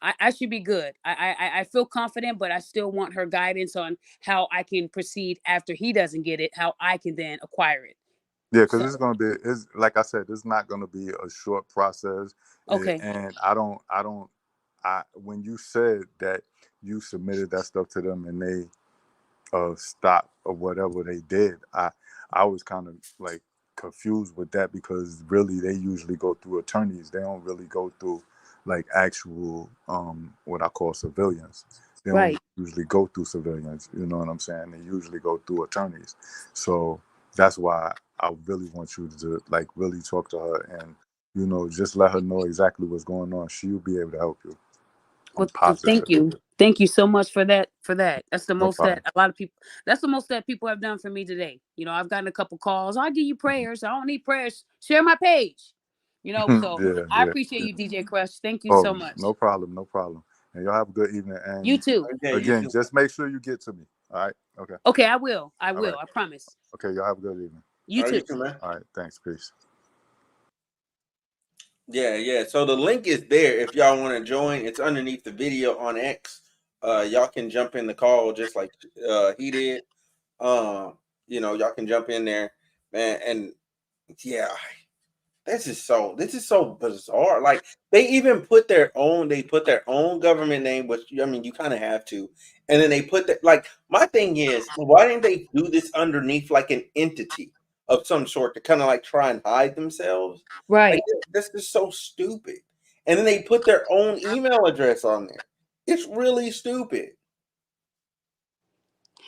I should be good. I feel confident, but I still want her guidance on how I can proceed after he doesn't get it. How I can then acquire it. Yeah, because So, it's gonna be, it's like I said, it's not gonna be a short process. okay, And when you said that you submitted that stuff to them and they stop or whatever they did, I was kind of like confused with that, because really they usually go through attorneys. They don't really go through like actual what I call civilians. They don't right. usually go through civilians. You know what I'm saying? They usually go through attorneys. So that's why I really want you to like really talk to her and just let her know exactly what's going on. She'll be able to help you. I'm Well, thank positive. you. Thank you so much for that. For that. That's the No most that problem. a lot of people. That's the most that people have done for me today. I've gotten a couple calls. I'll give you prayers. I don't need prayers. Share my page. So Yeah, I yeah. appreciate you, DJ Crush. Thank you Oh, so much. no problem, no problem. And y'all have a good evening. You And too. Yeah, you again, too. just make sure you get to me. All right. Okay. Okay, I will. I All right. will. I promise. Okay. Y'all have a good evening. You All right, you too. too, man. All right. Thanks. Peace. Yeah, yeah. So the link is there if y'all want to join. It's underneath the video on X. Y'all can jump in the call just like he did. You know, y'all can jump in there, man. And yeah, this is so bizarre. Like they even put their own, government name, which I mean you kind of have to, and then they put that. Like my thing is, why didn't they do this underneath like an entity of some sort to kind of like try and hide themselves? Like Right. that's just so stupid. And then they put their own email address on there. It's really stupid.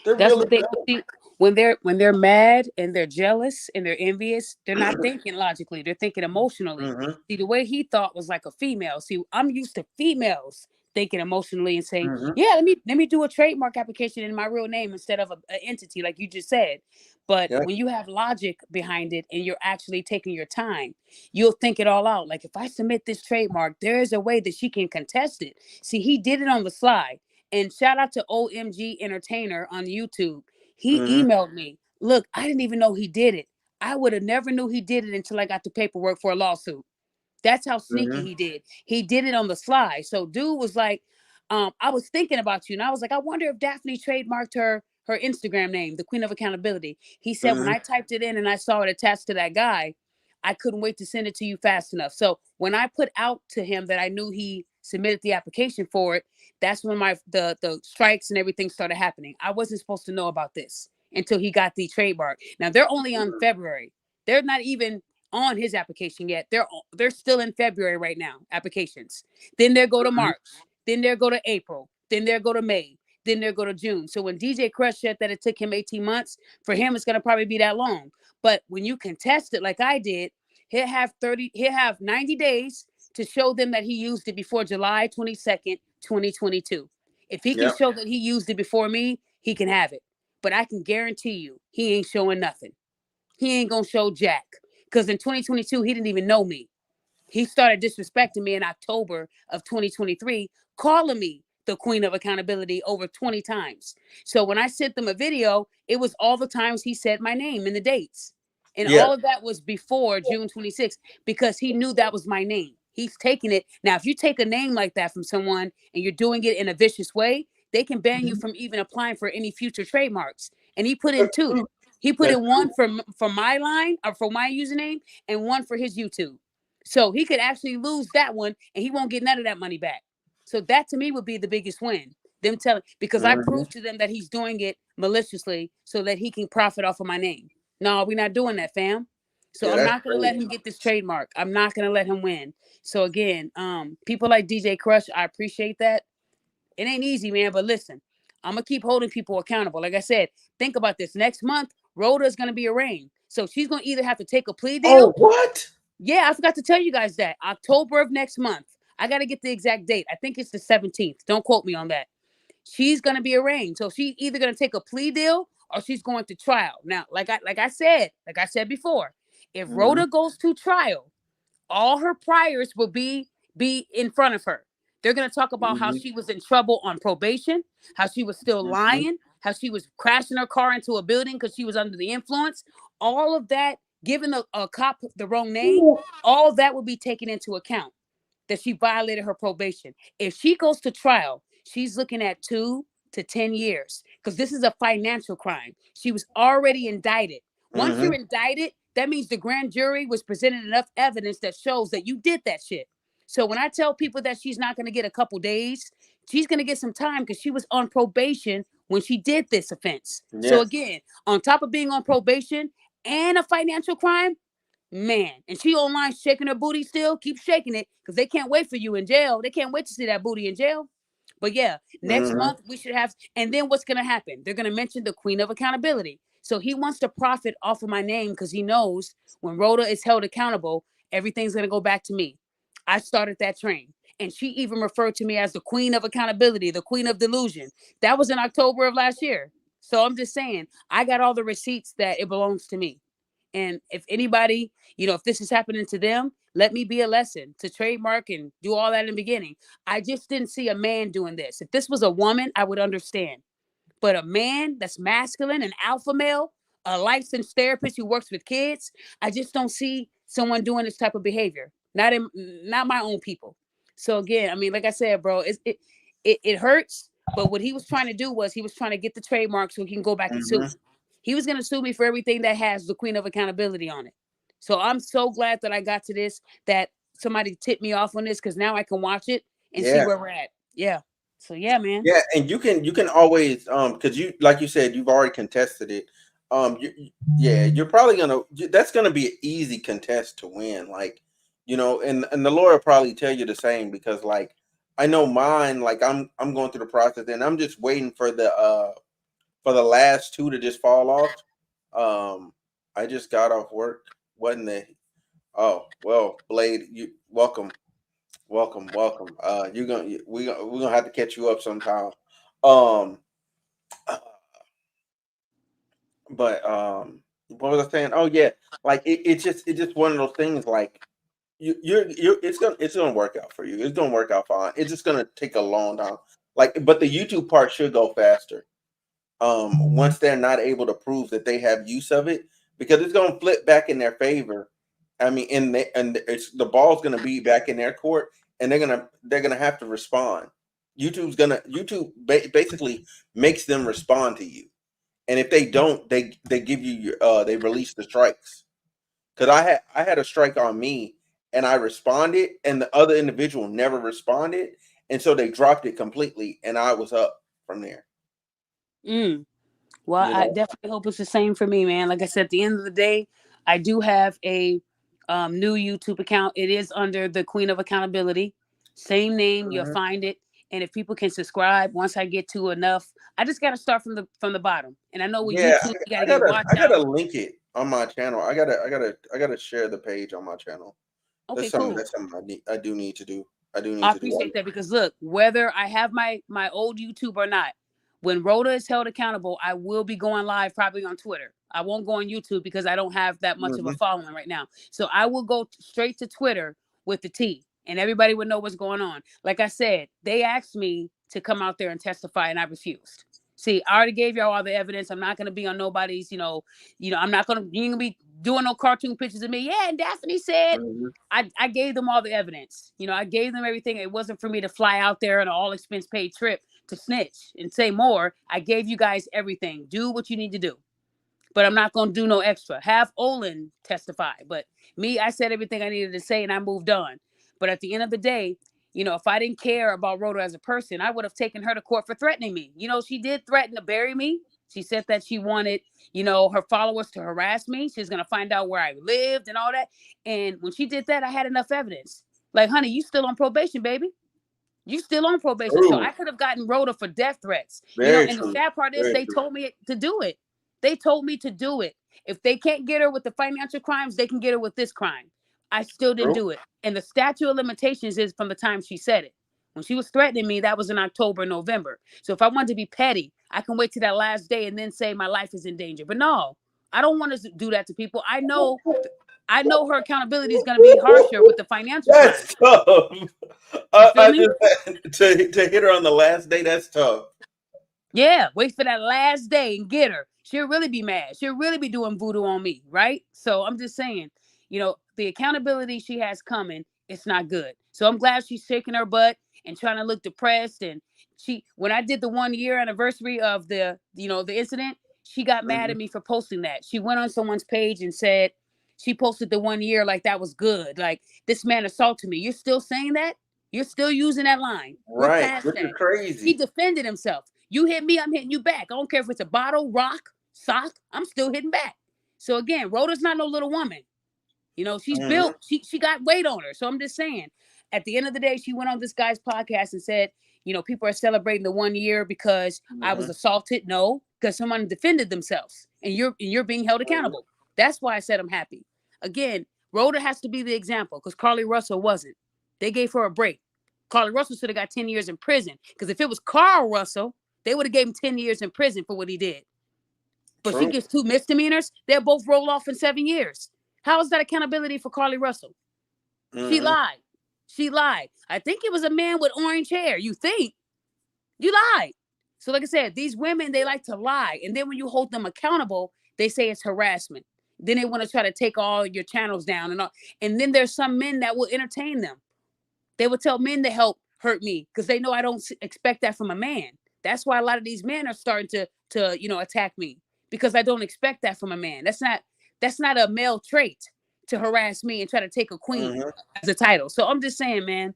They're That's really what they dumb. see when they're mad and they're jealous and they're envious. They're not thinking logically. They're thinking emotionally. Hmm. See, the way he thought was like a female. See, I'm used to females thinking emotionally and saying, Hmm. "Yeah, let me do a trademark application in my real name instead of a entity like you just said." But Yeah. when you have logic behind it and you're actually taking your time, you'll think it all out. Like if I submit this trademark, there is a way that she can contest it. See, he did it on the slide. And shout out to OMG Entertainer on YouTube. He Hmm. emailed me. Look, I didn't even know he did it. I would have never knew he did it until I got the paperwork for a lawsuit. That's how sneaky Hmm. he did. He did it on the sly. So dude was like, I was thinking about you, and I was like, I wonder if Daphne trademarked her Instagram name, the Queen of Accountability. He said when Hmm. I typed it in and I saw it attached to that guy, I couldn't wait to send it to you fast enough. So when I put out to him that I knew he submitted the application for it, that's when the strikes and everything started happening. I wasn't supposed to know about this until he got the trademark. Now they're only on February. They're not even on his application yet. They're still in February right now, applications. Then they go to Hmm. March. Then they go to April. Then they go to May. Then they go to June. So when DJ Crush said that it took him 18 months, for him it's gonna probably be that long. But when you contest it like I did, he'll have 90 days to show them that he used it before July 22nd, 2022. If he can Yep. show that he used it before me, he can have it. But I can guarantee you, he ain't showing nothing. He ain't gonna show Jack. Because in 2022, he didn't even know me. He started disrespecting me in October of 2023, calling me the Queen of Accountability over 20 times. So when I sent them a video, it was all the times he said my name and the dates. And Yeah. all of that was before June 26th because he knew that was my name. He's taking it. Now, if you take a name like that from someone and you're doing it in a vicious way, they can ban you Mhm. from even applying for any future trademarks. And he put in That's two. true. He put That's in true. one for my line or for my username and one for his YouTube. So he could actually lose that one and he won't get none of that money back. So that to me would be the biggest win. Them telling because I Hmm. proved to them that he's doing it maliciously so that he can profit off of my name. No, we're not doing that, fam. So Yeah, I'm that's not gonna let crazy. him get this trademark. I'm not gonna let him win. So again, people like DJ Crush, I appreciate that. It ain't easy, man, but listen, I'm gonna keep holding people accountable. Like I said, think about this. Next month, Rhoda is gonna be arraigned. So she's gonna either have to take a plea Oh, deal. what? Yeah, I forgot to tell you guys that. October of next month. I got to get the exact date. I think it's the 17th. Don't quote me on that. She's going to be arraigned. So she's either going to take a plea deal or she's going to trial. Now, like I said before, if Hmm. Rhoda goes to trial, all her priors will be in front of her. They're going to talk about how Hmm. she was in trouble on probation, how she was still Hmm. lying, how she was crashing her car into a building because she was under the influence. All of that, giving a cop the wrong name, all of that will be taken into account that she violated her probation. If she goes to trial, she's looking at 2 to 10 years because this is a financial crime. She was already indicted. Once you're Hmm. indicted, that means the grand jury was presented enough evidence that shows that you did that shit. So when I tell people that she's not going to get a couple days, she's going to get some time because she was on probation when she did this offense. So Yeah. again, on top of being on probation and a financial crime, man, and she online shaking her booty still. Keep shaking it because they can't wait for you in jail. They can't wait to see that booty in jail. But yeah, next Hmm. month we should have. And then what's going to happen? They're going to mention the Queen of Accountability. So he wants to profit off of my name because he knows when Rhoda is held accountable, everything's going to go back to me. I started that train. And she even referred to me as the Queen of Accountability, the Queen of Delusion. That was in October of last year. So I'm just saying, I got all the receipts that it belongs to me. And if anybody, if this is happening to them, let me be a lesson to trademark and do all that in the beginning. I just didn't see a man doing this. If this was a woman, I would understand. But a man that's masculine, an alpha male, a licensed therapist who works with kids, I just don't see someone doing this type of behavior. Not my own people. So again, I mean, like I said, bro, it hurts, But what he was trying to do was he was trying to get the trademark so he can go back and sue Mm-hmm. me. He was going to sue me for everything that has the Queen of Accountability on it. So I'm so glad that I got to this, that somebody tipped me off on this, because now I can watch it and see Yeah. where we're at. Yeah. So yeah, man. Yeah, and you can always because you, like you said, you've already contested it. Yeah, you're probably that's gonna be an easy contest to win. Like, and the lawyer will probably tell you the same, because like I know mine. Like I'm going through the process, and I'm just waiting for the last two to just fall off. I just got off work, wasn't it? Oh well, Blade, you welcome. Welcome, welcome. We're gonna have to catch you up sometime. Um, uh, what was I saying? Oh yeah, like it's just one of those things. Like it's gonna work out for you. It's gonna work out fine. It's just gonna take a long time. Like, but the YouTube part should go faster. Once they're not able to prove that they have use of it, because it's going to flip back in their favor. I mean, it's the ball's going to be back in their court, and they're gonna have to respond. YouTube basically makes them respond to you, and if they don't, they give you they release the strikes. Because I had a strike on me, and I responded, and the other individual never responded, and so they dropped it completely, and I was up from there. Mm. Well, You I know. definitely hope it's the same for me, man. Like I said, at the end of the day, I do have a new YouTube account. It is under the Queen of Accountability. Same name, you'll Mhm. find it. And if people can subscribe, once I get to enough, I just got to start from the bottom. And I know with Yeah, YouTube, you got I to get gotta watch I gotta hours. link it on my channel. I gotta share the page on my channel. Okay, cool. That's something I do need to do. I do need I to do. appreciate that, because look, whether I have my old YouTube or not, when Rhoda is held accountable, I will be going live probably on Twitter. I won't go on YouTube because I don't have that much of a Mhm. following right now. So I will go straight to Twitter with the T, and everybody would know what's going on. Like I said, they asked me to come out there and testify, and I refused. See, I already gave y'all all the evidence. I'm not gonna be on nobody's, I'm not gonna you ain't gonna be doing no cartoon pictures of me. Yeah, and Daphne said, Mhm. I gave them all the evidence. I gave them everything. It wasn't for me to fly out there on an all expense paid trip to snitch and say more. I gave you guys everything. Do what you need to do. But I'm not going to do no extra. Have Olin testify. But me, I said everything I needed to say and I moved on. But at the end of the day, if I didn't care about Rhoda as a person, I would have taken her to court for threatening me. She did threaten to bury me. She said that she wanted, her followers to harass me. She's going to find out where I lived and all that. And when she did that, I had enough evidence. Like, honey, you still on probation, baby. You still on probation. So True. I could have gotten Rhoda for death threats. Very And the true. sad part is Very they true. told me to do it. They told me to do it. If they can't get her with the financial crimes, they can get her with this crime. I still didn't True. do it. And the statute of limitations is from the time she said it. When she was threatening me, that was in October, November. So if I wanted to be petty, I can wait to that last day and then say my life is in danger. But no, I don't want to do that to people. I know her accountability is going to be harsher with the financial crimes. That's tough. You feel I me? just to hit her on the last day. That's tough. Yeah, wait for that last day and get her. She'll really be mad. She'll really be doing voodoo on me, right? So I'm just saying, the accountability she has coming, it's not good. So I'm glad she's shaking her butt and trying to look depressed. And when I did the 1 year anniversary of the incident, she got mad Mhm. at me for posting that. She went on someone's page and said she posted the 1 year like that was good. Like, this man assaulted me. You're still saying that? You're still using that line. We're Right, past which is that. He crazy. defended himself. You hit me, I'm hitting you back. I don't care if it's a bottle, rock, sock, I'm still hitting back. So again, Rhoda's not no little woman. She's Hmm. built, she got weight on her. So I'm just saying, at the end of the day, she went on this guy's podcast and said, people are celebrating the 1 year because I was Hmm. assaulted. No, because someone defended themselves and you're being held accountable. That's why I said I'm happy. Again, Rhoda has to be the example because Carly Russell wasn't. They gave her a break. Carly Russell should have got 10 years in prison because if it was Carl Russell, they would have gave him 10 years in prison for what he did. But she True. gets 2 misdemeanors. They'll both roll off in 7 years. How is that accountability for Carly Russell? She Hmm. lied. She lied. I think it was a man with orange hair. You think? You lied. So, like I said, these women, they like to lie. And then when you hold them accountable, they say it's harassment. Then they want to try to take all your channels down and all. And then there's some men that will entertain them. They will tell men to help hurt me because they know I don't expect that from a man. That's why a lot of these men are starting to attack me, because I don't expect that from a man. That's not a male trait to harass me and try to take a queen as a title. So I'm just saying, man,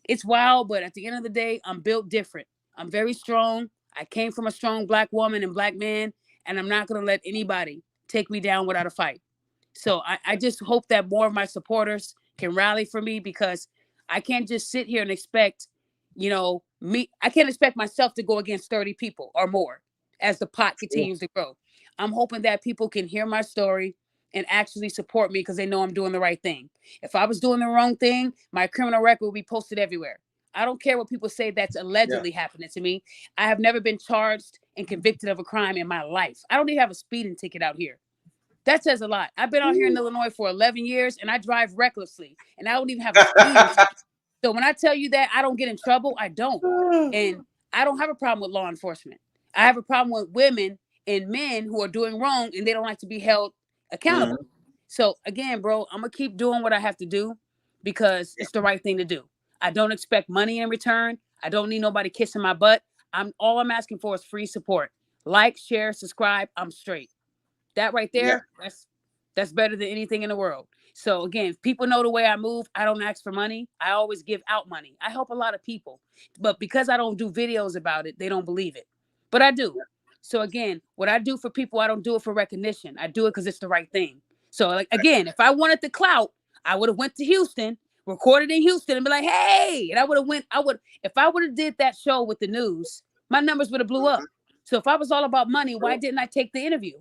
it's wild, but at the end of the day, I'm built different. I'm very strong. I came from a strong black woman and black man, and I'm not going to let anybody take me down without a fight. So I just hope that more of my supporters can rally for me, because I can't just sit here and expect, me. I can't expect myself to go against 30 people or more as the pot continues to grow. I'm hoping that people can hear my story and actually support me, because they know I'm doing the right thing. If I was doing the wrong thing, my criminal record will be posted everywhere. I don't care what people say that's allegedly happening to me. I have never been charged and convicted of a crime in my life. I don't even have a speeding ticket out here. That says a lot. I've been out here in Illinois for 11 years, and I drive recklessly, and I don't even have a speeding ticket. So when I tell you that I don't get in trouble, I don't. And I don't have a problem with law enforcement. I have a problem with women and men who are doing wrong, and they don't like to be held accountable. So again, bro, I'm going to keep doing what I have to do, because it's the right thing to do. I don't expect money in return. I don't need nobody kissing my butt. All I'm asking for is free support. Like, share, subscribe. I'm straight. That right there, that's better than anything in the world. So again, if people know the way I move, I don't ask for money. I always give out money. I help a lot of people. But because I don't do videos about it, they don't believe it. But I do. So again, what I do for people, I don't do it for recognition. I do it because it's the right thing. So like again, if I wanted the clout, I would have went to Houston, recorded in Houston, and be like, hey, and if I would have did that show with the news, my numbers would have blew up. So if I was all about money, why didn't I take the interview?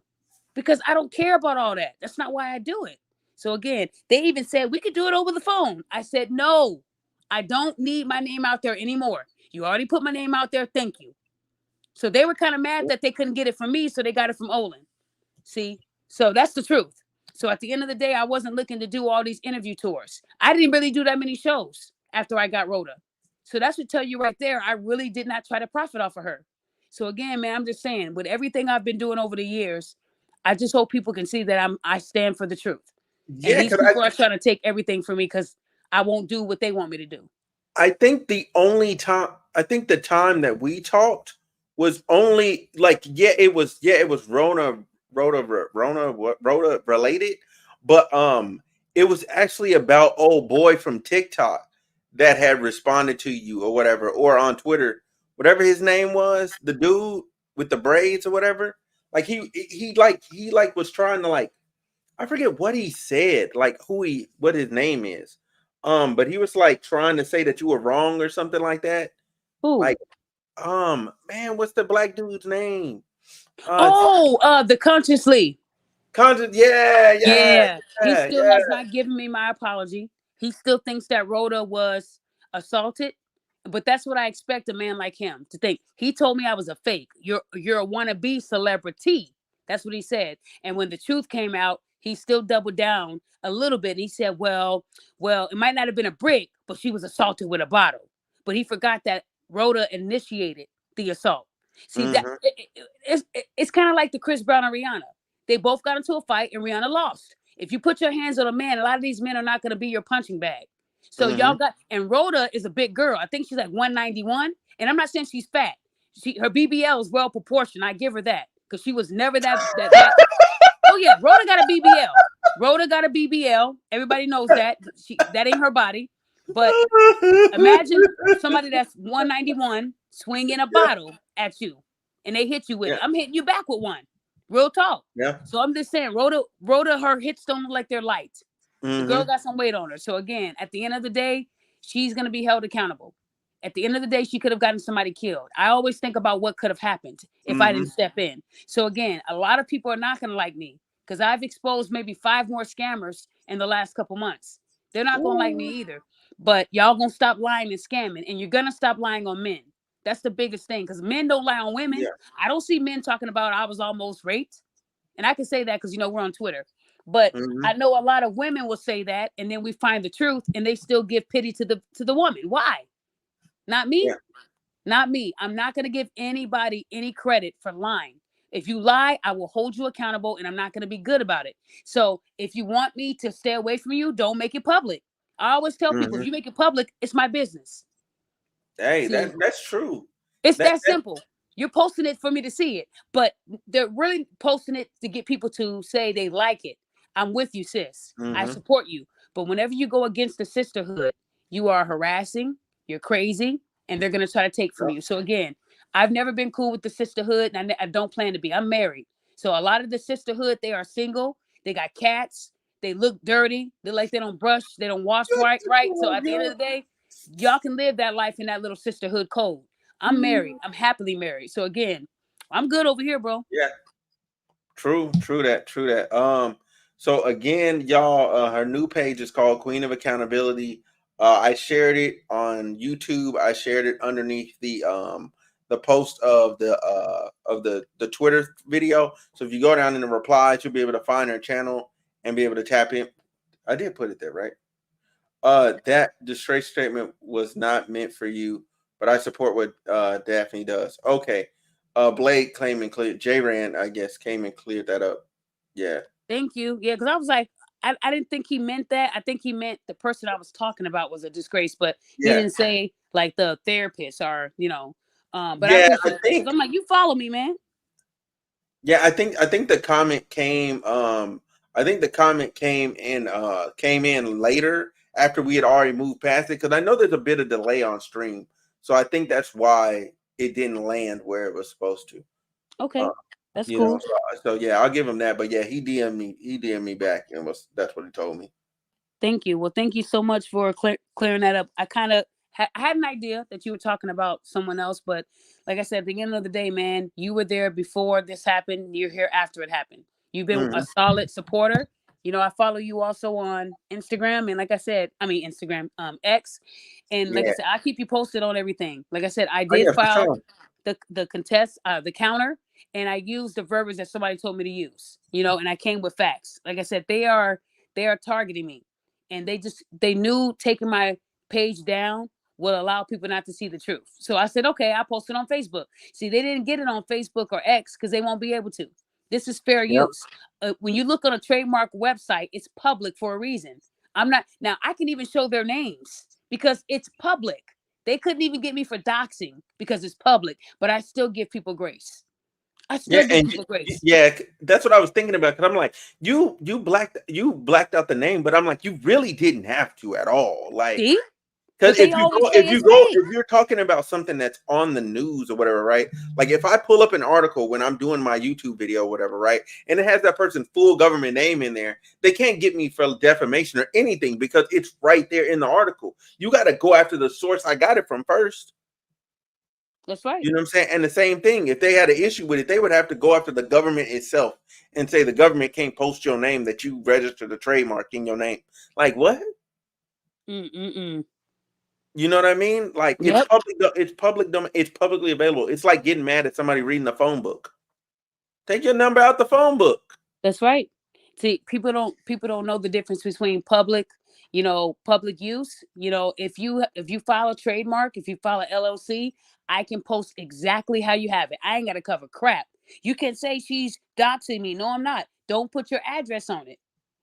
Because I don't care about all that. That's not why I do it. So again, they even said we could do it over the phone. I said, no, I don't need my name out there anymore. You already put my name out there. Thank you. So they were kind of mad that they couldn't get it from me, so they got it from Olin. See? So that's the truth. So at the end of the day, I wasn't looking to do all these interview tours. I didn't really do that many shows after I got Rhoda. So that should tell you right there, I really did not try to profit off of her. So again, man, I'm just saying, with everything I've been doing over the years, I just hope people can see that I stand for the truth. And these people are trying to take everything from me because I won't do what they want me to do. I think the time that we talked was only like, it was Rona related, but it was actually about old boy from TikTok that had responded to you or whatever, or on Twitter, whatever his name was, the dude with the braids or whatever. Like he was trying to, like, I forget what he said, like what his name is. But he was like trying to say that you were wrong or something like that. Who? Like, man, what's the black dude's name? The Consciously. Yeah. He still has not given me my apology. He still thinks that Rhoda was assaulted. But that's what I expect a man like him to think. He told me I was a fake. You're a wannabe celebrity. That's what he said. And when the truth came out, he still doubled down a little bit. He said, well, it might not have been a brick, but she was assaulted with a bottle. But he forgot that Rhoda initiated the assault. See, that it's kind of like the Chris Brown and Rihanna. They both got into a fight and Rihanna lost. If you put your hands on a man, a lot of these men are not going to be your punching bag. So y'all got, and Rhoda is a big girl. I think she's like 191. And I'm not saying she's fat. Her BBL is well proportioned. I give her that, because she was never that. Oh yeah, Rhoda got a BBL. Rhoda got a BBL. Everybody knows that. That ain't her body. But imagine somebody that's 191 swinging a bottle at you, and they hit you with it. I'm hitting you back with one. Real talk. Yeah. So I'm just saying, Rhoda, her hits don't look like they're light. The girl got some weight on her. So again, at the end of the day, she's going to be held accountable. At the end of the day, she could have gotten somebody killed. I always think about what could have happened if I didn't step in. So again, a lot of people are not going to like me, because I've exposed maybe 5 more scammers in the last couple months. They're not going to like me either. But y'all going to stop lying and scamming, and you're going to stop lying on men. That's the biggest thing, because men don't lie on women. Yeah. I don't see men talking about I was almost raped. And I can say that because, we're on Twitter. But I know a lot of women will say that, and then we find the truth, and they still give pity to the woman. Why? Not me. Yeah. Not me. I'm not going to give anybody any credit for lying. If you lie, I will hold you accountable, and I'm not going to be good about it. So if you want me to stay away from you, don't make it public. I always tell people, if you make it public, it's my business. Hey, that's true. It's that simple. You're posting it for me to see it, but they're really posting it to get people to say they like it. I'm with you, sis. I Mm-hmm. support you. But whenever you go against the sisterhood, you are harassing, you're crazy, and they're going to try to take from you. So again, I've never been cool with the sisterhood, and I don't plan to be. I'm married. So a lot of the sisterhood, they are single. They got cats. They look dirty. They're like they don't brush. They don't wash right. Right. So at the end of the day, y'all can live that life in that little sisterhood code. I'm married. I'm happily married. So again, I'm good over here, bro. Yeah. True that, true that. So again, y'all, her new page is called Queen of Accountability. I shared it on YouTube. I shared it underneath the post of the Twitter video. So if you go down in the replies, you'll be able to find her channel and be able to tap in. I did put it there, right? That disgrace statement was not meant for you, but I support what Daphne does. Okay. Blade claiming clear J Rand, I guess, came and cleared that up. Yeah. Thank you. Yeah, because I was like, I didn't think he meant that. I think he meant the person I was talking about was a disgrace, but he Yeah. didn't say like the therapist or, but I Yeah, appreciate that. 'Cause I'm like, you follow me, man. I think the comment came I think the comment came in later after we had already moved past it, because I know there's a bit of delay on stream. So I think that's why it didn't land where it was supposed to. Okay. Uh, That's cool. so yeah, I'll give him that. But yeah, he DM'd me back, and that's what he told me. Thank you. Well, thank you so much for clearing that up. I kind of I had an idea that you were talking about someone else, but like I said, at the end of the day, man, you were there before this happened. You're here after it happened. You've been a Hmm. solid supporter. I follow you also on Instagram, and like I said, I mean Instagram, X, and like I Yeah. said, I'll keep you posted on everything. Like I said, I Oh did yeah, for file sure. the contest, the counter, and I used the verbiage that somebody told me to use. And I came with facts. Like I said, they are targeting me, and they knew taking my page down will allow people not to see the truth. So I said, okay, I posted on Facebook. See, they didn't get it on Facebook or X because they won't be able to. This is fair Yep. use. When you look on a trademark website, it's public for a reason. I'm not now. I can even show their names because it's public. They couldn't even get me for doxing because it's public, but I still give people grace. I Yeah, still give and people grace. yeah, that's what I was thinking about. Because I'm like, you blacked out the name, but I'm like, you really didn't have to at all. Like, See? because But they always say it's if fake. you're talking about something that's on the news or whatever, right? Like if I pull up an article when I'm doing my YouTube video or whatever, right, and it has that person's full government name in there, they can't get me for defamation or anything because it's right there in the article. You got to go after the source I got it from first. That's right. You know what I'm saying? And the same thing, if they had an issue with it, they would have to go after the government itself and say the government can't post your name, that you registered the trademark in your name. Like what? Mm-mm-mm. You know what I mean? Like it's Yep. public. It's publicly available. It's like getting mad at somebody reading the phone book. Take your number out the phone book. That's right. See, people don't know the difference between public use. If you file a trademark, if you file a LLC, I can post exactly how you have it. I ain't got to cover crap. You can say she's doxing me. No, I'm not. Don't put your address on it.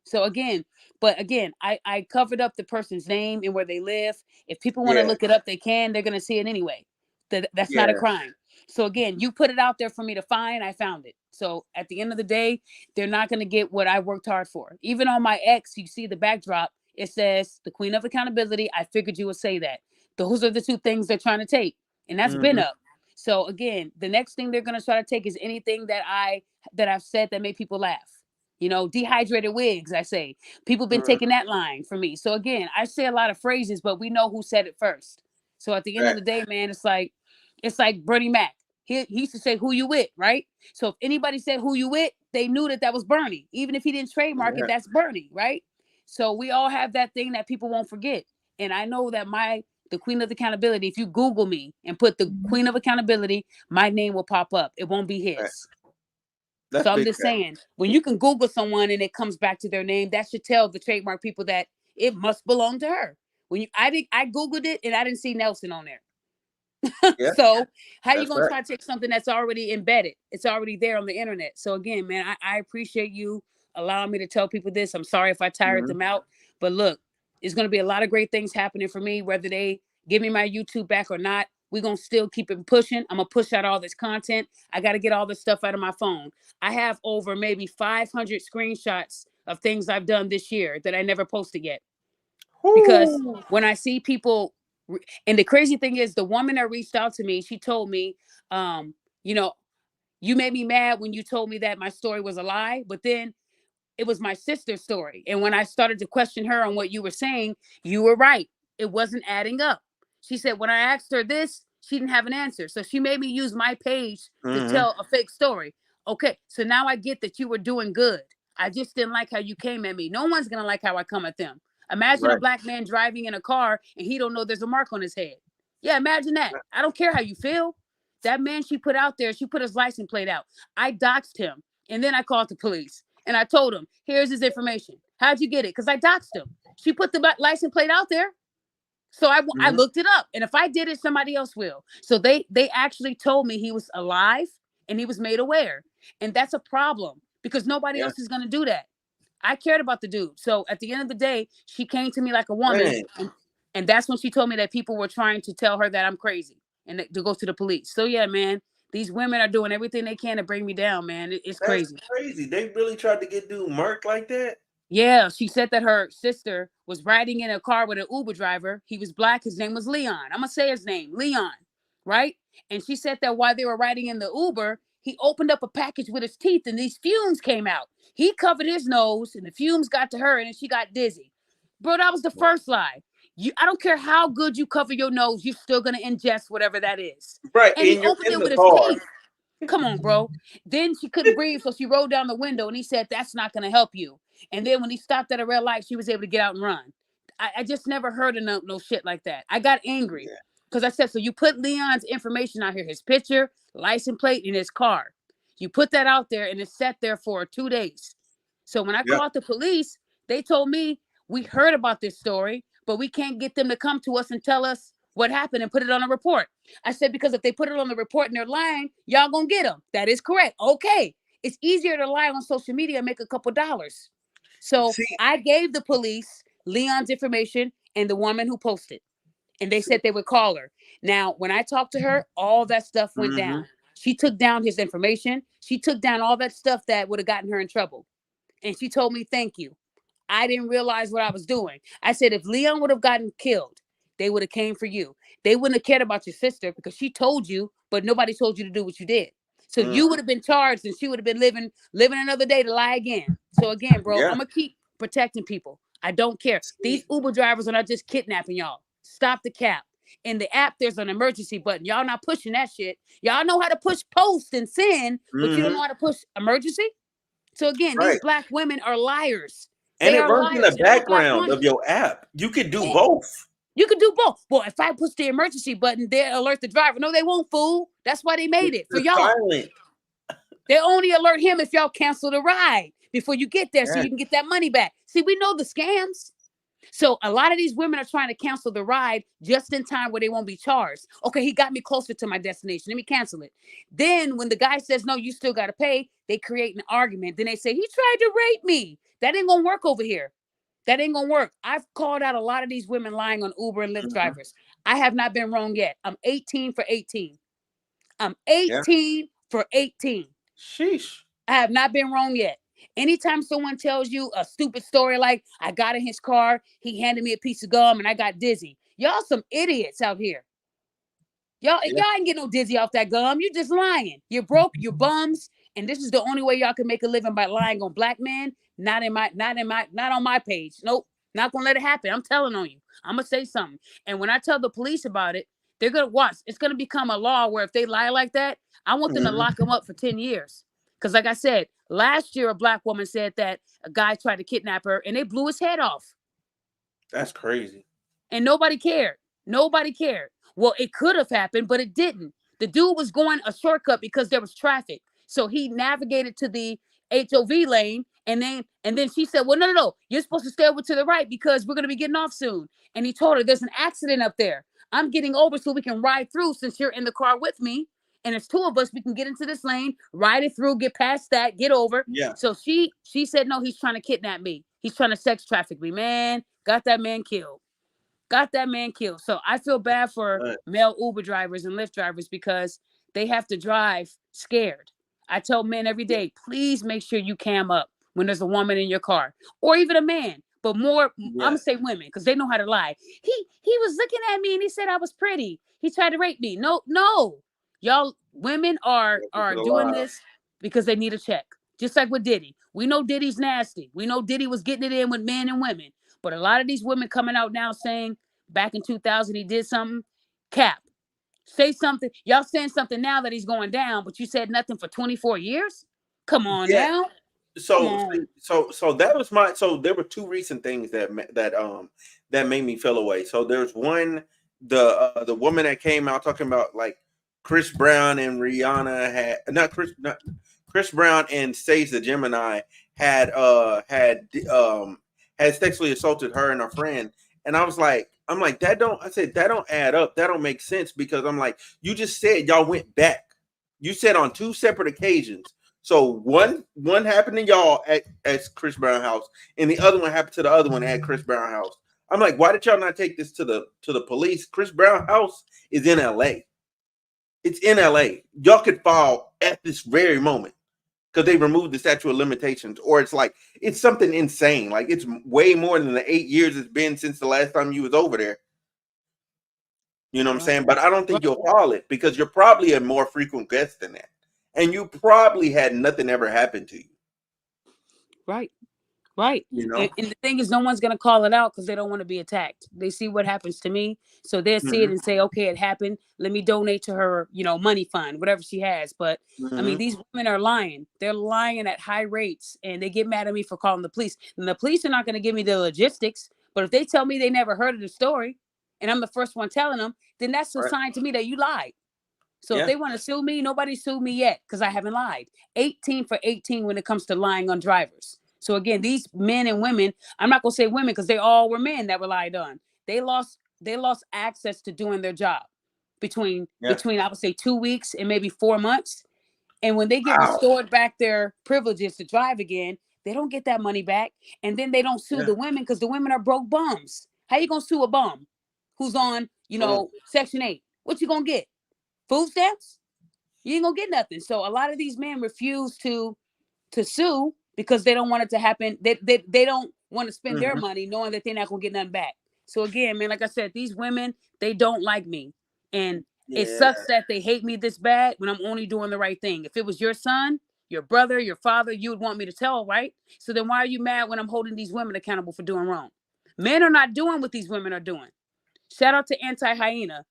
So again, I covered up the person's name and where they live. If people want to Yeah, look it up, they can. They're gonna see it anyway. That's not a yeah. crime. So again, you put it out there for me to find. I found it. So at the end of the day, they're not going to get what I worked hard for. Even on my X, you see the backdrop. It says the Queen of Accountability. I figured you would say that. Those are the two things they're trying to take, and that's been Hmm. up. So again, the next thing they're going to try to take is anything that I've said that made people laugh. Dehydrated wigs. I say people been Hmm. taking that line from me. So again, I say a lot of phrases, but we know who said it first. So at the end of Right. the day, man, it's like Bernie Mac. He used to say who you with, right? So if anybody said who you with, they knew that was Bernie. Even if he didn't trademark it, Yeah. that's Bernie, right? So we all have that thing that people won't forget. And I know that the Queen of Accountability, if you Google me and put the Queen of Accountability, my name will pop up. It won't be Right. his. That's So I'm big just fact. saying, when you can Google someone and it comes back to their name, that should tell the trademark people that it must belong to her. I Googled it and I didn't see Nelson on there. Yeah, So how you that's gonna right. try to take something that's already embedded? It's already there on the internet. So again, man, I appreciate you allowing me to tell people this. I'm sorry if I tired Hmm. them out, but look, it's gonna be a lot of great things happening for me, whether they give me my YouTube back or not. We're going to still keep it pushing. I'm going to push out all this content. I got to get all this stuff out of my phone. I have over maybe 500 screenshots of things I've done this year that I never posted yet. Because Woo. when I see people, and the crazy thing is, the woman that reached out to me, she told me, you know, you made me mad when you told me that my story was a lie, but then it was my sister's story. And when I started to question her on what you were saying, you were right. It wasn't adding up. She said, when I asked her this, she didn't have an answer. So she made me use my page to tell a fake story. Okay, so now I get that you were doing good. I just didn't like how you came at me. No one's going to like how I come at them. Imagine a Right. black man driving in a car and he don't know there's a mark on his head. Yeah, imagine that. I don't care how you feel. That man she put out there, she put his license plate out. I doxed him. And then I called the police. And I told him, here's his information. How'd you get it? Because I doxed him. She put the license plate out there. So I looked it up. And if I did it, somebody else will. So they actually told me he was alive and he was made aware. And that's a problem because nobody else is going to do that. I cared about the dude. So at the end of the day, she came to me like a woman. And that's when she told me that people were trying to tell her that I'm crazy and to go to the police. So yeah, man, these women are doing everything they can to bring me down, man. It's crazy. That's crazy. They really tried to get dude murked like that? Yeah, she said that her sister was riding in a car with an Uber driver. He was black. His name was Leon. I'm going to say his name, Leon, right? And she said that while they were riding in the Uber, he opened up a package with his teeth and these fumes came out. He covered his nose and the fumes got to her and then she got dizzy. Bro, that was the first lie. I don't care how good you cover your nose, you're still going to ingest whatever that is. Right, And he opened it with his teeth. Come on, bro. Then she couldn't breathe, so she rolled down the window and he said, that's not going to help you. And then when he stopped at a red light, she was able to get out and run. I just never heard of no shit like that. I got angry because I said, so you put Leon's information out here, his picture, license plate, and his car. You put that out there and it sat there for 2 days. So when I called the police, they told me, we heard about this story, but we can't get them to come to us and tell us what happened and put it on a report. I said, because if they put it on the report and they're lying, y'all gonna get them. That is correct. Okay. It's easier to lie on social media and make a couple dollars. So I gave the police Leon's information and the woman who posted, and they said they would call her. Now, when I talked to her, all that stuff went down. She took down his information. She took down all that stuff that would have gotten her in trouble. And she told me, thank you. I didn't realize what I was doing. I said, if Leon would have gotten killed, they would have came for you. They wouldn't have cared about your sister because she told you, but nobody told you to do what you did. So you would have been charged and she would have been living another day to lie again. So again, bro, I'm going to keep protecting people. I don't care. These Uber drivers are not just kidnapping y'all. Stop the cap. In the app, there's an emergency button. Y'all not pushing that shit. Y'all know how to push post and send, but you don't know how to push emergency. So again, these black women are liars. And it runs in the background of your app. You can do both. You can do both. Well, if I push the emergency button, they'll alert the driver. No, they won't, fool. That's why they made it for y'all. They only alert him if y'all cancel the ride before you get there so you can get that money back. See, we know the scams. So a lot of these women are trying to cancel the ride just in time where they won't be charged. Okay, he got me closer to my destination. Let me cancel it. Then when the guy says, no, you still got to pay, they create an argument. Then they say, he tried to rape me. That ain't going to work over here. That ain't going to work. I've called out a lot of these women lying on Uber and Lyft drivers. I have not been wrong yet. I'm 18 for 18. I'm 18 for 18. Sheesh. I have not been wrong yet. Anytime someone tells you a stupid story like I got in his car, he handed me a piece of gum and I got dizzy. Y'all some idiots out here. Y'all ain't get no dizzy off that gum. You're just lying. You're broke, you're bums. And this is the only way y'all can make a living by lying on black men. Not on my page. Nope. Not gonna let it happen. I'm telling on you. I'm gonna say something. And when I tell the police about it, they're gonna watch. It's gonna become a law where if they lie like that, I want them to lock them up for 10 years. Because like I said, last year a black woman said that a guy tried to kidnap her and they blew his head off. That's crazy. And nobody cared. Nobody cared. Well, it could have happened, but it didn't. The dude was going a shortcut because there was traffic. So he navigated to the HOV lane. And then she said, well, no. You're supposed to stay over to the right because we're going to be getting off soon. And he told her, there's an accident up there. I'm getting over so we can ride through since you're in the car with me. And it's two of us. We can get into this lane, ride it through, get past that, get over. Yeah. So she said, no, he's trying to kidnap me. He's trying to sex traffic me, man. Got that man killed. Got that man killed. So I feel bad for Right. male Uber drivers and Lyft drivers because they have to drive scared. I tell men every Yeah. day, please make sure you cam up when there's a woman in your car, or even a man. But more, I'm Yeah. gonna say women because they know how to lie. He was looking at me and he said I was pretty. He tried to rape me. No, no, y'all women Welcome to are the doing live. this because they need a check. Just like with Diddy, we know Diddy's nasty. We know Diddy was getting it in with men and women. But a lot of these women coming out now saying back in 2000 he did something. Cap, say something. Y'all saying something now that he's going down, but you said nothing for 24 years. Come on Yeah. now. Come So on. so that was my, so there were two recent things that made me feel away. So there's one, the woman that came out talking about like Chris Brown and Rihanna had, not Chris Brown and Sage the Gemini had sexually assaulted her and her friend. And I'm like, that don't, I said, that don't add up. That don't make sense, because I'm like, you just said y'all went back. You said on two separate occasions. So one happened to y'all at Chris Brown house, and the other one happened to the other one at Chris Brown house. I'm like, why did y'all not take this to the police? Chris Brown house is in LA. It's in LA. Y'all could file at this very moment because they removed the statute of limitations, or it's something insane. Like, it's way more than the 8 years it's been since the last time you was over there. You know what I'm Right. saying? But I don't think Right. you'll file it because you're probably a more frequent guest than that. And you probably had nothing ever happen to you. Right. Right. You know? And the thing is, no one's going to call it out because they don't want to be attacked. They see what happens to me. So they'll see it Mm-hmm. and say, okay, it happened. Let me donate to her, money fund, whatever she has. But I mean, Mm-hmm. these women are lying. They're lying at high rates, and they get mad at me for calling the police. And the police are not going to give me the logistics. But if they tell me they never heard of the story and I'm the first one telling them, then that's a Right. sign to me that you lied. So if Yeah. they want to sue me, nobody sued me yet because I haven't lied. 18 for 18 when it comes to lying on drivers. So again, these men and women, I'm not gonna say women because they all were men that were lied on. They lost access to doing their job Yeah. between I would say 2 weeks and maybe 4 months. And when they get Wow. restored back their privileges to drive again, they don't get that money back. And then they don't sue Yeah. the women because the women are broke bums. How you gonna sue a bum who's on, Boom. Section 8? What you gonna get? Food stamps? You ain't gonna get nothing. So a lot of these men refuse to sue because they don't want it to happen. They don't want to spend their Mm-hmm. money knowing that they're not gonna get nothing back. So again, man, like I said, these women, they don't like me. And it Yeah. sucks that they hate me this bad when I'm only doing the right thing. If it was your son, your brother, your father, you would want me to tell, right? So then why are you mad when I'm holding these women accountable for doing wrong? Men are not doing what these women are doing. Shout out to Anti Hyena.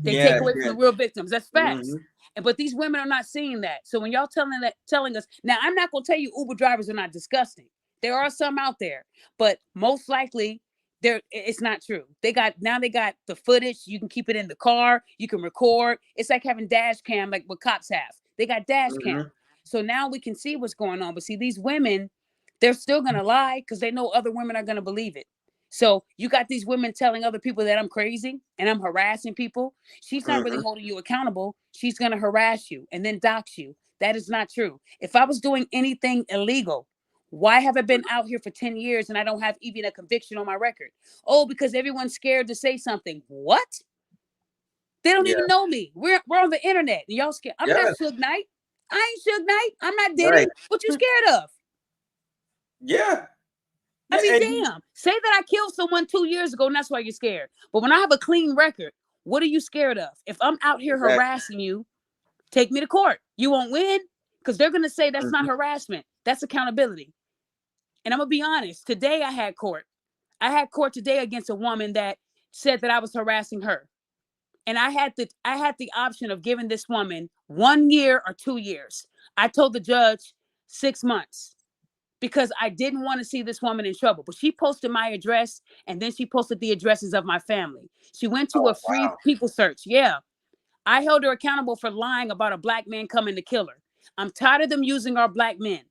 They take Yeah. away from Yeah. the real victims. That's facts. Mm-hmm. But these women are not seeing that. So when y'all telling us now, I'm not gonna tell you Uber drivers are not disgusting. There are some out there, but most likely it's not true. They got the footage. You can keep it in the car. You can record. It's like having dash cam, like what cops have. They got dash cam. Mm-hmm. So now we can see what's going on. But see, these women, they're still gonna lie because they know other women are gonna believe it. So you got these women telling other people that I'm crazy and I'm harassing people. She's not really Mm-hmm. holding you accountable. She's going to harass you and then dox you. That is not true. If I was doing anything illegal, why have I been out here for 10 years and I don't have even a conviction on my record? Oh, because everyone's scared to say something. What? They don't Yeah. even know me. We're on the internet. And y'all scared. I'm not Yeah. Suge Knight. I ain't Suge Knight. I'm not Diddy. Right. What you scared of? Yeah. I Yeah. mean, And damn. Say that I killed someone 2 years ago and that's why you're scared. But when I have a clean record, what are you scared of? If I'm out here exactly. harassing you, take me to court. You won't win because they're going to say that's not Mm-hmm. harassment. That's accountability. And I'm going to be honest. Today I had court. I had court today against a woman that said that I was harassing her. And I had the option of giving this woman 1 year or 2 years. I told the judge 6 months because I didn't want to see this woman in trouble. But she posted my address and then she posted the addresses of my family. She went to a Oh, free wow. people search. Yeah. I held her accountable for lying about a black man coming to kill her. I'm tired of them using our black men.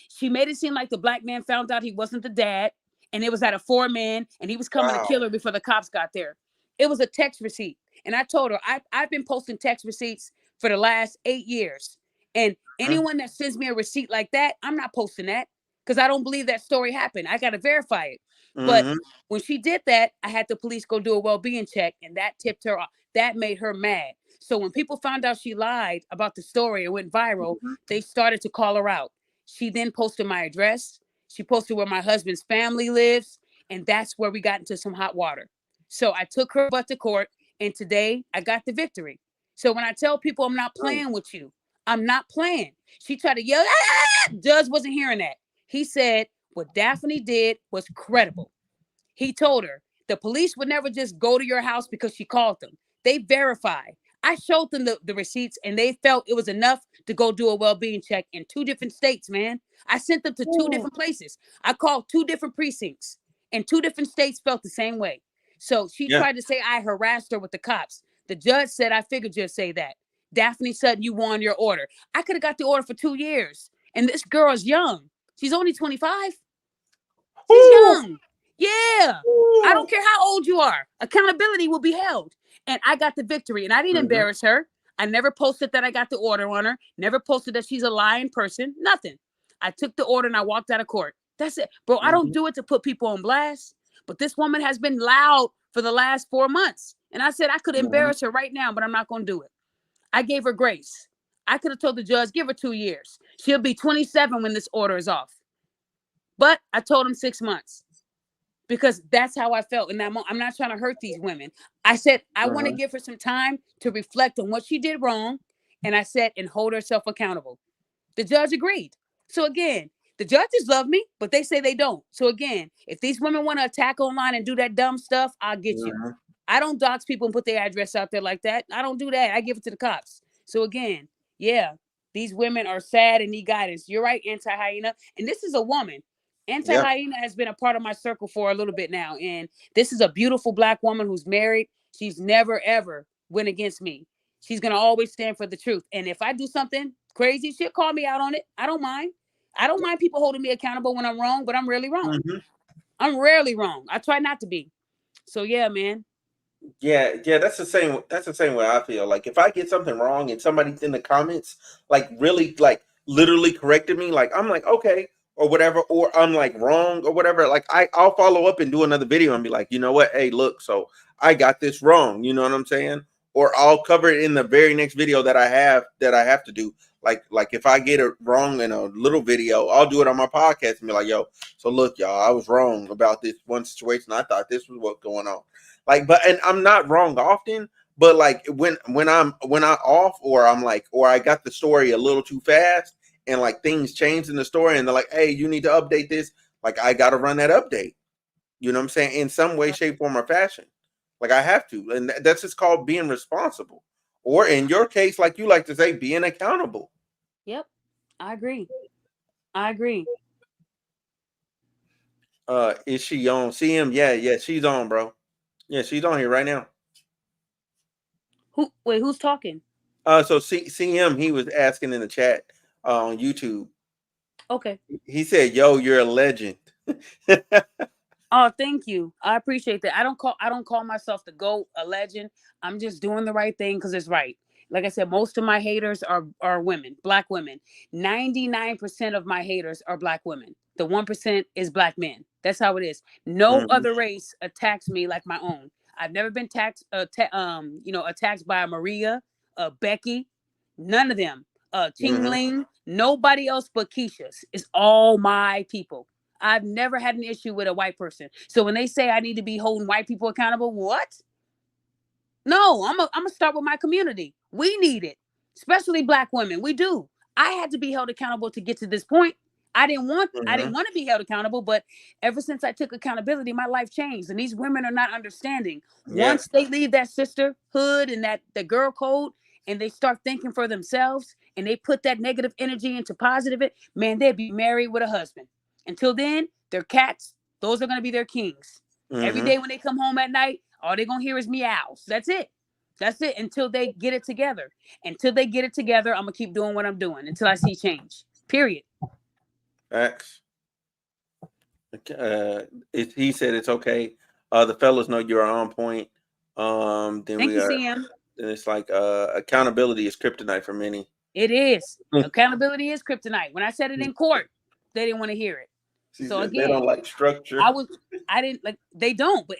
She made it seem like the black man found out he wasn't the dad and it was at a 4-man and he was coming to Wow. kill her before the cops got there. It was a text receipt. And I told her, I've been posting text receipts for the last 8 years. And Mm-hmm. anyone that sends me a receipt like that, I'm not posting that. because I don't believe that story happened. I got to verify it. But Mm-hmm. when she did that, I had the police go do a well-being check, and that tipped her off. That made her mad. So when people found out she lied about the story and went viral, they started to call her out. She then posted my address. She posted where my husband's family lives, and that's where we got into some hot water. So I took her butt to court, and today I got the victory. So when I tell people I'm not playing with you, I'm not playing. She tried to yell, ah! Judge wasn't hearing that. He said what Daphne did was credible. He told her the police would never just go to your house because she called them. They verified. I showed them the receipts, and they felt it was enough to go do a well-being check in 2 different states, man. I sent them to 2 different places. I called 2 different precincts, and 2 different states felt the same way. So she Yeah. tried to say I harassed her with the cops. The judge said, I figured you'd say that. Daphne said you won your order. I could have got the order for 2 years. And this girl's young. She's only 25. She's Ooh. young. Yeah. I don't care how old you are. Accountability will be held. And I got the victory. And I didn't embarrass her. I never posted that I got the order on her. Never posted that she's a lying person. Nothing. I took the order and I walked out of court. That's it. Bro, I don't do it to put people on blast. But this woman has been loud for the last 4 months. And I said I could embarrass her right now, but I'm not going to do it. I gave her grace. I could have told the judge, give her 2 years. She'll be 27 when this order is off. But I told him 6 months because that's how I felt. And I'm not trying to hurt these women. I said, I want to give her some time to reflect on what she did wrong. And I said, and hold herself accountable. The judge agreed. So again, the judges love me, but they say they don't. So again, if these women want to attack online and do that dumb stuff, I'll get you. I don't dox people and put their address out there like that. I don't do that. I give it to the cops. So again, yeah, these women are sad and need guidance. You're right, Anti-Hyena. And this is a woman. Anti-Hyena has been a part of my circle for a little bit now. And this is a beautiful Black woman who's married. She's never, ever went against me. She's going to always stand for the truth. And if I do something crazy, she'll call me out on it. I don't mind. I don't mind people holding me accountable when I'm wrong, but I'm rarely wrong. I'm rarely wrong. I try not to be. So yeah, man. Yeah, that's the same. That's the same way I feel. Like if I get something wrong and somebody's in the comments, like really, like literally corrected me, like I'm like okay or whatever, or I'm like wrong or whatever. Like I'll follow up and do another video and be like, you know what? Hey, look, so I got this wrong. You know what I'm saying? Or I'll cover it in the very next video that I have to do. Like if I get it wrong in a little video, I'll do it on my podcast and be like, yo, so look, y'all, I was wrong about this one situation. I thought this was what's going on. Like, but and I'm not wrong often, but like when I'm off or I'm like or I got the story a little too fast and like things change in the story and they're like, hey, you need to update this. Like I gotta run that update. You know what I'm saying? In some way, shape, form, or fashion. Like I have to. And that's just called being responsible. Or in your case, like you like to say, being accountable. Yep. I agree. I agree. Is she on? CM? Yeah, she's on, bro. Yeah, she's on here right now. Who's talking? So CM, he was asking in the chat on YouTube. Okay. He said, "Yo, you're a legend." Oh, thank you. I appreciate that. I don't call myself the GOAT, a legend. I'm just doing the right thing because it's right. Like I said, most of my haters are women, Black women. 99% of my haters are Black women. The 1% is Black men. That's how it is. No other race attacks me like my own. I've never been attacked by a Maria, Becky, none of them. Ching Ling, nobody else but Keisha's. It's all my people. I've never had an issue with a white person. So when they say I need to be holding white people accountable, what? No, I'm gonna start with my community. We need it, especially Black women. We do. I had to be held accountable to get to this point. I didn't want to be held accountable, but ever since I took accountability, my life changed. And these women are not understanding. Yeah. Once they leave that sisterhood and that the girl code, and they start thinking for themselves, and they put that negative energy into positive, man, they'd be married with a husband. Until then, their cats, those are gonna be their kings. Every day when they come home at night, all they're gonna hear is meows. That's it. That's it until they get it together. Until they get it together, I'm gonna keep doing what I'm doing until I see change. Period. Facts. He said it's okay. The fellas know you're on point. Then Thank we you, got. CM. Then it's like accountability is kryptonite for many. It is. Accountability is kryptonite. When I said it in court, they didn't want to hear it. She So said they again, don't like I structure. was I didn't like they don't, but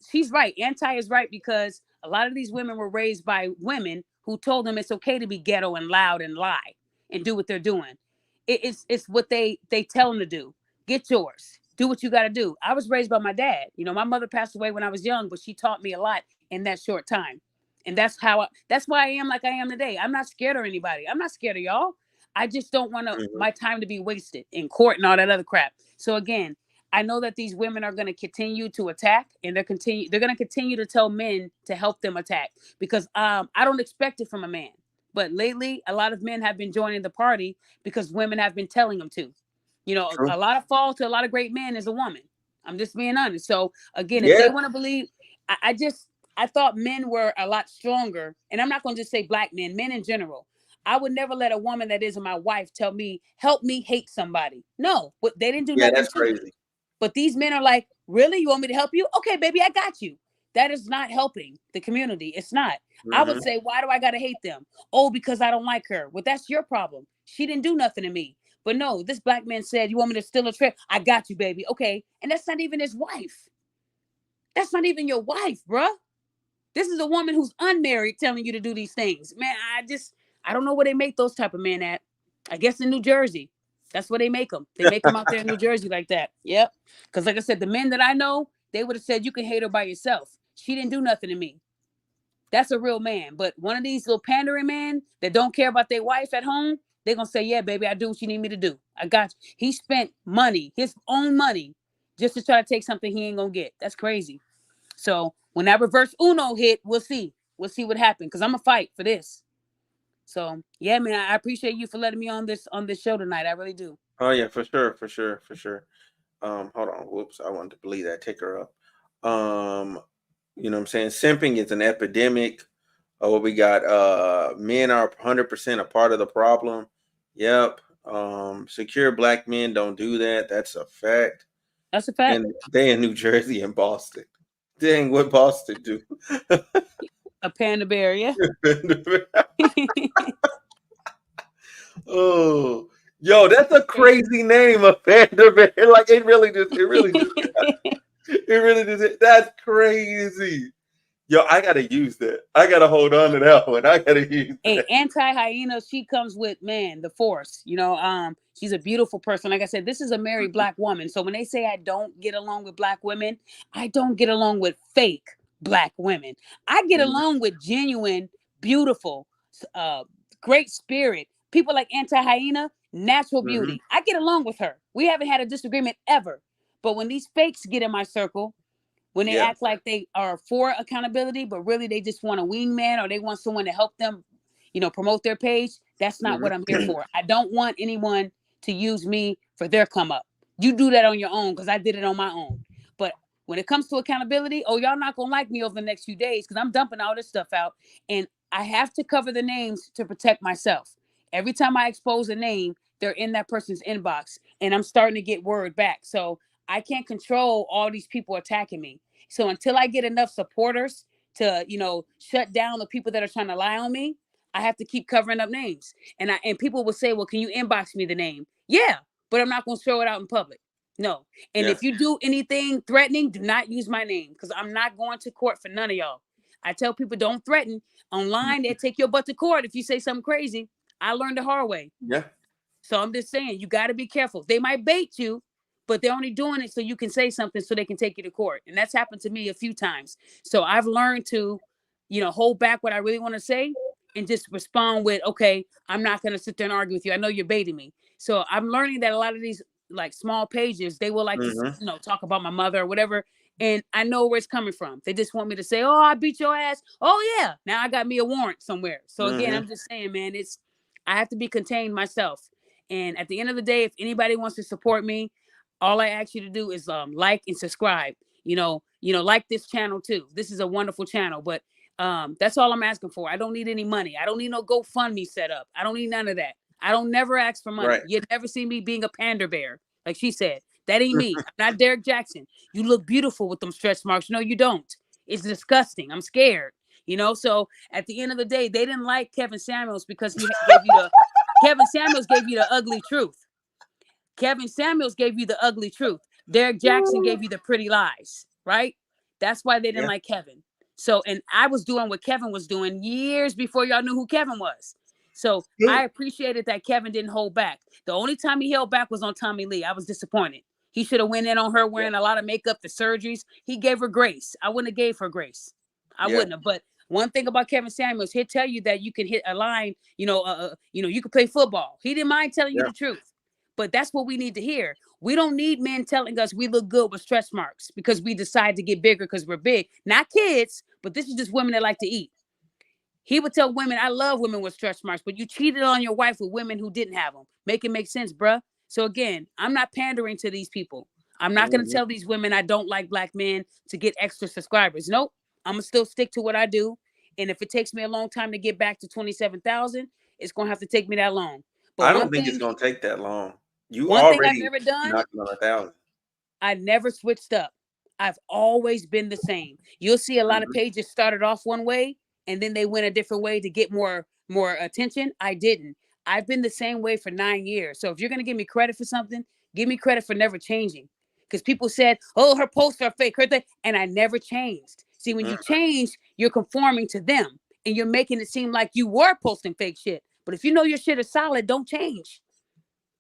she's right. Anti is right because a lot of these women were raised by women who told them it's okay to be ghetto and loud and lie and do what they're doing. It's what they tell them to do. Get yours. Do what you got to do. I was raised by my dad. You know, my mother passed away when I was young, but she taught me a lot in that short time. And that's why I am like I am today. I'm not scared of anybody. I'm not scared of y'all. I just don't want Mhm. my time to be wasted in court and all that other crap. So again, I know that these women are going to continue to attack, and they're going to continue to tell men to help them attack because I don't expect it from a man. But lately, a lot of men have been joining the party because women have been telling them to. You know, True. a lot of fall to a lot of great men is a woman. I'm just being honest. So again, if they Yeah. want to believe, I thought men were a lot stronger, and I'm not going to just say black men, men in general. I would never let a woman that isn't my wife tell me, help me hate somebody. No, but they didn't do Yeah, nothing that's to me. crazy. But these men are like, really? You want me to help you? Okay, baby, I got you. That is not helping the community. It's not. I would Hmm. say, why do I got to hate them? Oh, because I don't like her. Well, that's your problem. She didn't do nothing to me. But no, this black man said, you want me to steal a trip? I got you, baby. Okay. And that's not even his wife. That's not even your wife, bruh. This is a woman who's unmarried telling you to do these things. Man, I don't know where they make those type of men at. I guess in New Jersey. That's where they make them. They make them out there in New Jersey like that. Yep. Because like I said, the men that I know, they would have said, you can hate her by yourself. She didn't do nothing to me. That's a real man. But one of these little pandering men that don't care about their wife at home, they're going to say, yeah, baby, I do what you need me to do. I got you. He spent money, his own money, just to try to take something he ain't going to get. That's crazy. So when that reverse Uno hit, we'll see. We'll see what happens because I'm gonna fight for this. So yeah, man, I appreciate you for letting me on this show tonight. I really do. Oh yeah, for sure, for sure, for sure. Hold on. Whoops, I wanted to believe that. Take her up. You know what I'm saying? Simping is an epidemic. Oh, what we got? Men are 100% a part of the problem. Yep. Secure black men don't do that. That's a fact. That's a fact. And they in New Jersey and Boston. Dang, what Boston do? A panda bear, yeah. Oh, yo, that's a crazy name, a Vanderbilt. Like it really just. That's crazy. Yo, I gotta use that. I gotta hold on to that one. I gotta use Hey, that. anti-hyena, she comes with, man, the force. You know, she's a beautiful person. Like I said, this is a married black woman. So when they say I don't get along with black women, I don't get along with fake black women. I get Mhm, along with genuine, beautiful, uh, great spirit. People like anti-hyena, natural mhm. beauty. I get along with her. We haven't had a disagreement ever. But when these fakes get in my circle, when they Yeah. act like they are for accountability, but really they just want a wingman or they want someone to help them, promote their page. That's not Mhm. what I'm here for. I don't want anyone to use me for their come up. You do that on your own because I did it on my own. But when it comes to accountability, oh, y'all not gonna like me over the next few days because I'm dumping all this stuff out. And I have to cover the names to protect myself. Every time I expose a name, they're in that person's inbox. And I'm starting to get word back. So I can't control all these people attacking me. So until I get enough supporters to, shut down the people that are trying to lie on me, I have to keep covering up names. And people will say, "Well, can you inbox me the name?" Yeah, but I'm not going to show it out in public. No. And Yeah. if you do anything threatening, do not use my name because I'm not going to court for none of y'all. I tell people don't threaten online. They take your butt to court if you say something crazy. I learned the hard way. Yeah. So I'm just saying, you got to be careful. They might bait you, but they're only doing it so you can say something so they can take you to court. And that's happened to me a few times. So I've learned to, hold back what I really want to say and just respond with, okay, I'm not going to sit there and argue with you. I know you're baiting me. So I'm learning that a lot of these like small pages, they will like to, Mhm. talk about my mother or whatever. And I know where it's coming from. They just want me to say, oh, I beat your ass. Oh, yeah. Now I got me a warrant somewhere. So again, Mhm. I'm just saying, man, I have to be contained myself. And at the end of the day, if anybody wants to support me, all I ask you to do is like and subscribe. Like this channel too. This is a wonderful channel, but that's all I'm asking for. I don't need any money. I don't need no GoFundMe set up. I don't need none of that. I don't never ask for money. Right. You never see me being a pander bear, like she said. That ain't me. I'm not Derek Jackson. You look beautiful with them stretch marks. No, you don't. It's disgusting. I'm scared. So at the end of the day, they didn't like Kevin Samuels because he gave you the Kevin Samuels gave you the ugly truth. Kevin Samuels gave you the ugly truth. Derek Jackson gave you the pretty lies, right? That's why they didn't like Kevin. So, and I was doing what Kevin was doing years before y'all knew who Kevin was. So I appreciated that Kevin didn't hold back. The only time he held back was on Tommy Lee. I was disappointed. He should have went in on her wearing a lot of makeup, the surgeries. He gave her grace. I wouldn't have gave her grace. I wouldn't have. But one thing about Kevin Samuels, he'll tell you that you can hit a line, you can play football. He didn't mind telling you the truth. But that's what we need to hear. We don't need men telling us we look good with stretch marks because we decide to get bigger because we're big. Not kids, but this is just women that like to eat. He would tell women, I love women with stretch marks, but you cheated on your wife with women who didn't have them. Make it make sense, bruh. So again, I'm not pandering to these people. I'm not going to tell these women I don't like black men to get extra subscribers. Nope. I'm going to still stick to what I do. And if it takes me a long time to get back to 27,000, it's going to have to take me that long. But I don't think it's going to take that long. You one thing I've already never done, knocking on 1,000. I never switched up. I've always been the same. You'll see a lot of pages started off one way and then they went a different way to get more attention. I didn't. I've been the same way for 9 years. So if you're going to give me credit for something, give me credit for never changing. Because people said, oh, her posts are fake, and I never changed. See, when you change, you're conforming to them and you're making it seem like you were posting fake shit. But if you know your shit is solid, don't change.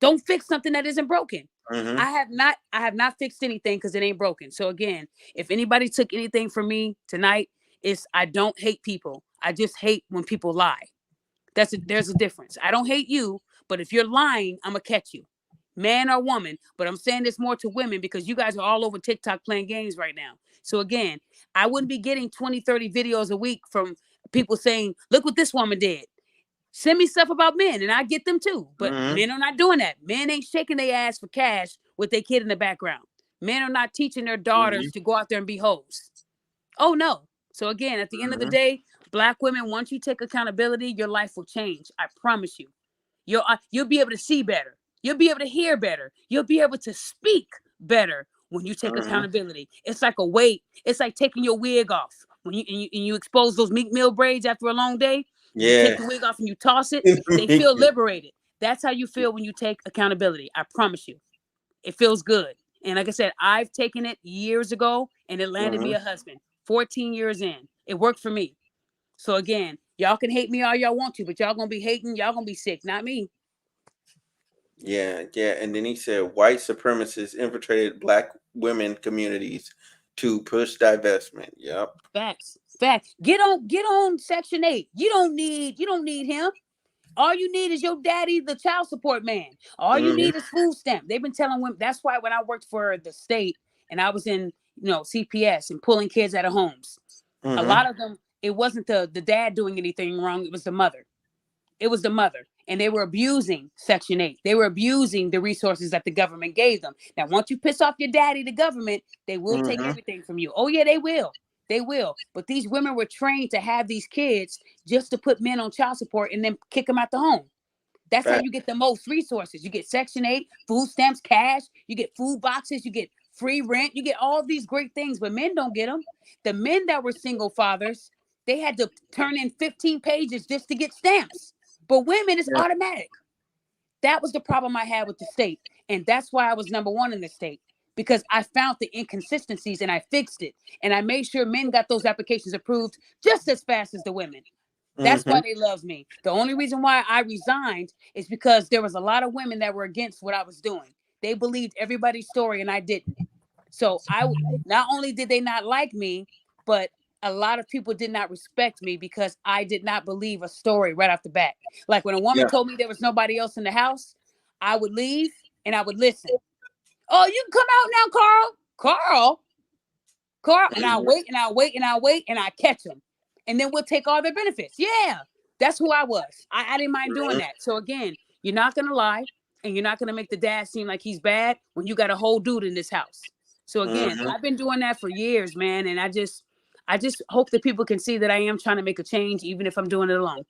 Don't fix something that isn't broken. I have not fixed anything because it ain't broken. So again, if anybody took anything from me tonight, it's I don't hate people. I just hate when people lie. There's a difference. I don't hate you, but if you're lying, I'm gonna catch you, man or woman. But I'm saying this more to women because you guys are all over TikTok playing games right now. So again, I wouldn't be getting 20, 30 videos a week from people saying, look what this woman did. Send me stuff about men and I get them too. But men are not doing that. Men ain't shaking their ass for cash with their kid in the background. Men are not teaching their daughters to go out there and be hoes. Oh, no. So again, at the end of the day, black women, once you take accountability, your life will change. I promise you. You'll be able to see better. You'll be able to hear better. You'll be able to speak better when you take accountability. It's like a weight. It's like taking your wig off. When you expose those Meek Mill braids after a long day, you take the wig off and you toss it, they feel liberated. That's how you feel when you take accountability. I promise you. It feels good. And like I said, I've taken it years ago and it landed me a husband. 14 years in. It worked for me. So again, y'all can hate me all y'all want to, but y'all gonna be hating, y'all gonna be sick, not me. Yeah. And then he said white supremacists infiltrated black women communities to push divestment. Yep. Facts. Get on Section 8. You don't need him. All you need is your daddy, the child support man. All you need is food stamp. They've been telling women. That's why when I worked for the state and I was in, CPS and pulling kids out of homes, a lot of them, it wasn't the dad doing anything wrong. It was the mother. And they were abusing Section 8. They were abusing the resources that the government gave them. Now, once you piss off your daddy, the government, they will take everything from you. Oh, yeah, they will. They will. But these women were trained to have these kids just to put men on child support and then kick them out the home. That's how you get the most resources. You get Section 8, food stamps, cash. You get food boxes. You get free rent. You get all these great things, but men don't get them. The men that were single fathers, they had to turn in 15 pages just to get stamps. But women, it's automatic. That was the problem I had with the state. And that's why I was number one in the state. Because I found the inconsistencies and I fixed it. And I made sure men got those applications approved just as fast as the women. That's why they love me. The only reason why I resigned is because there was a lot of women that were against what I was doing. They believed everybody's story and I didn't. So not only did they not like me, but a lot of people did not respect me because I did not believe a story right off the bat. Like when a woman told me there was nobody else in the house, I would leave and I would listen. Oh, you can come out now, Carl. And I'll wait and I catch them. And then we'll take all their benefits. Yeah, that's who I was. I didn't mind doing that. So again, you're not going to lie and you're not going to make the dad seem like he's bad when you got a whole dude in this house. So again, I've been doing that for years, man. And I just hope that people can see that I am trying to make a change, even if I'm doing it alone.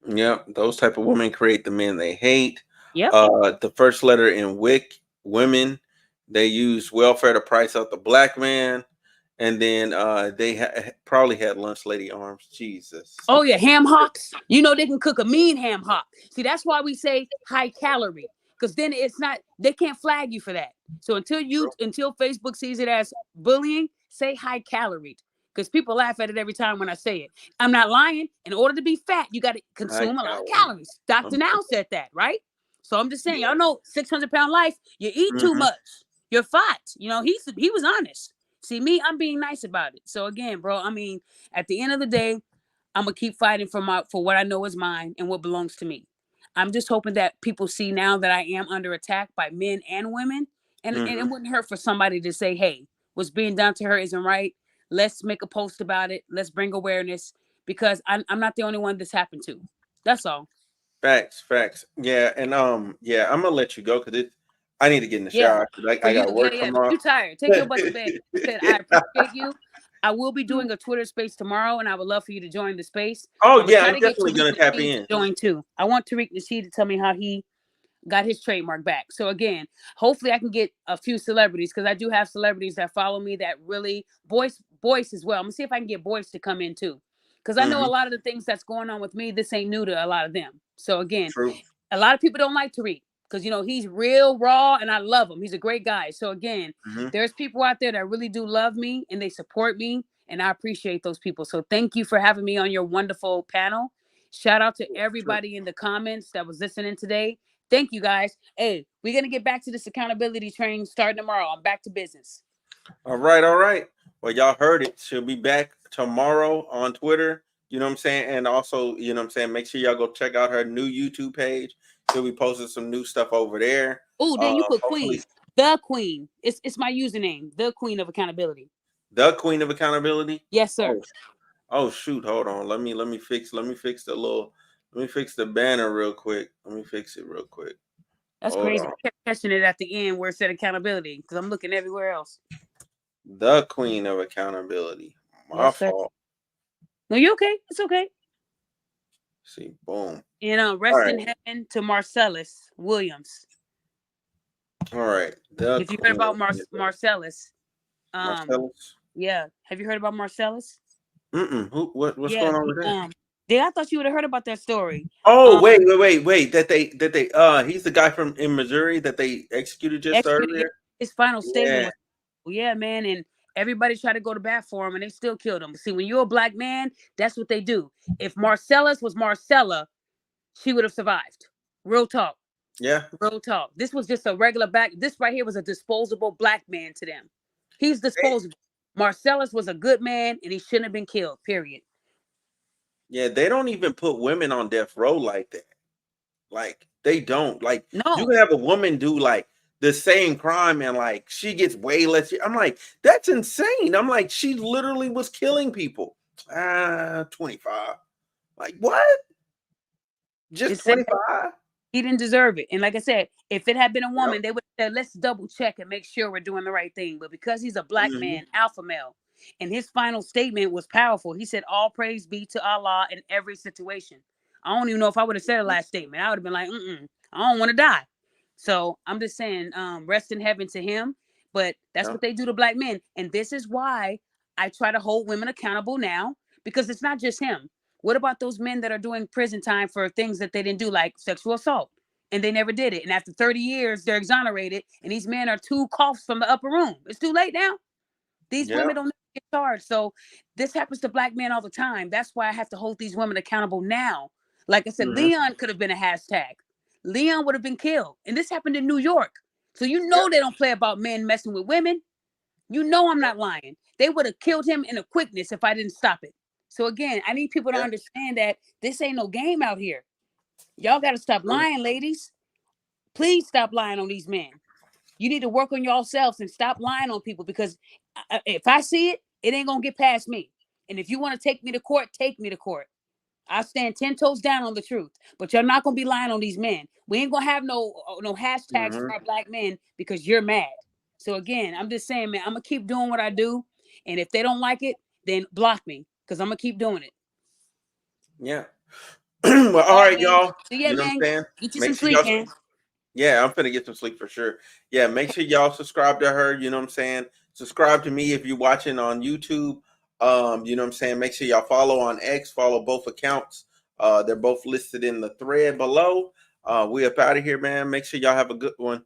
Yep. Those type of women create the men they hate. Yep. The first letter in WIC, women, they use welfare to price out the black man. And then they probably had lunch lady arms. Jesus. Oh, yeah. Ham hocks. They can cook a mean ham hock. See, that's why we say high calorie. because then it's not, they can't flag you for that. So until Facebook sees it as bullying, say high calorie, because people laugh at it every time when I say it. I'm not lying. In order to be fat, you got to High consume a lot of calorie. calories. Dr. Now said that, right? So I'm just saying, Yeah. y'all know 600-pound life, you eat too much. You're fat. You know, he was honest. See, me, I'm being nice about it. So again, bro, I mean, at the end of the day, I'm gonna keep fighting for what I know is mine and what belongs to me. I'm just hoping that people see now that I am under attack by men and women, and it wouldn't hurt for somebody to say, "Hey, what's being done to her isn't right. Let's make a post about it. Let's bring awareness because I'm not the only one this happened to. That's all." Facts. Yeah, and yeah, I'm gonna let you go because I need to get in the Yeah. shower. For I you, got yeah, work yeah. Don't tomorrow. you tired? Take your butt to bed. Like I said, I appreciate you. I will be doing a Twitter space tomorrow, and I would love for you to join the space. Oh I'm gonna yeah, try I'm to get definitely Tariq gonna tap Nasheed to in. join too. I want Tariq Nasheed to tell me how he got his trademark back. So again, hopefully I can get a few celebrities because I do have celebrities that follow me that really Boyce as well. I'm gonna see if I can get Boyce to come in too. Because I know a lot of the things that's going on with me, this ain't new to a lot of them. So again, True. a lot of people don't like Tariq because he's real raw and I love him. He's a great guy. So again, there's people out there that really do love me and they support me, and I appreciate those people. So thank you for having me on your wonderful panel. Shout out to everybody in the comments that was listening today. Thank you guys. Hey, we're gonna get back to this accountability training starting tomorrow. I'm back to business. All right. Well, y'all heard it. She'll be back tomorrow on Twitter. You know what I'm saying? And also, you know what I'm saying? Make sure y'all go check out her new YouTube page. She'll be posting some new stuff over there. Oh, then you put Hopefully, Queen. The Queen. It's my username. The Queen of Accountability. the Queen of Accountability. Yes, sir. Oh shoot, hold on. Let me fix the banner real quick. Let me fix it real quick. That's Hold crazy. on. I kept catching it at the end where it said accountability because I'm looking everywhere else. The Queen of Accountability. My Yes, sir. fault. No, you okay? It's okay. See, boom. And All rest in right. heaven to Marcellus Williams. All right. The If you heard Queen about of Accountability. Marcellus, Marcellus. yeah. Have you heard about Marcellus? What's Yeah. going on with that? I thought you would have heard about that story. Oh, wait. That they he's the guy from in Missouri that they executed just Executed earlier. his final statement Yeah. was, yeah, man, and everybody tried to go to bat for him, and they still killed him. See, when you're a black man, that's what they do. If Marcellus was Marcella, she would have survived. Real talk. Yeah. Real talk. This was just a regular This right here was a disposable black man to them. He's disposable. Marcellus was a good man, and he shouldn't have been killed. Period. Yeah, they don't even put women on death row like that. Like they don't. Like you No, can have a woman do like the same crime and like she gets way less. I'm like, that's insane. I'm like, she literally was killing people. 25. Like what? Just it's sad. 25? He didn't deserve it. And like I said, if it had been a Yep. woman, they would have said, let's double check and make sure we're doing the right thing. But because he's a black man, alpha male, and his final statement was powerful. He said, all praise be to Allah in every situation. I don't even know if I would have said a last statement. I would have been like, I don't want to die. So I'm just saying, rest in heaven to him. But that's what they do to black men. And this is why I try to hold women accountable now, because it's not just him. What about those men that are doing prison time for things that they didn't do, like sexual assault, and they never did it? And after 30 years, they're exonerated, and these men are 2 coughs from the upper room. It's too late now. These women don't get charged. So this happens to black men all the time. That's why I have to hold these women accountable now. Like I said, Leon could have been a hashtag. Leon would have been killed. And this happened in New York. So they don't play about men messing with women. I'm not lying. They would have killed him in a quickness if I didn't stop it. So again, I need people to understand that this ain't no game out here. Y'all got to stop lying, ladies. Please stop lying on these men. You need to work on yourselves and stop lying on people, because if I see it, it ain't going to get past me. And if you want to take me to court, take me to court. I stand 10 toes down on the truth, but you're not going to be lying on these men. We ain't going to have no hashtags for our black men because you're mad. So again, I'm just saying, man, I'm going to keep doing what I do. And if they don't like it, then block me, because I'm going to keep doing it. Yeah. Well, all right, man. y'all. So yeah, You know man, what I'm saying? get you Make some sure sleep, y'all. man. Yeah, I'm finna get some sleep for sure. Yeah, make sure y'all subscribe to her. You know what I'm saying? Subscribe to me if you're watching on YouTube. You know what I'm saying? Make sure y'all follow on X. Follow both accounts. They're both listed in the thread below. We up out of here, man. Make sure y'all have a good one.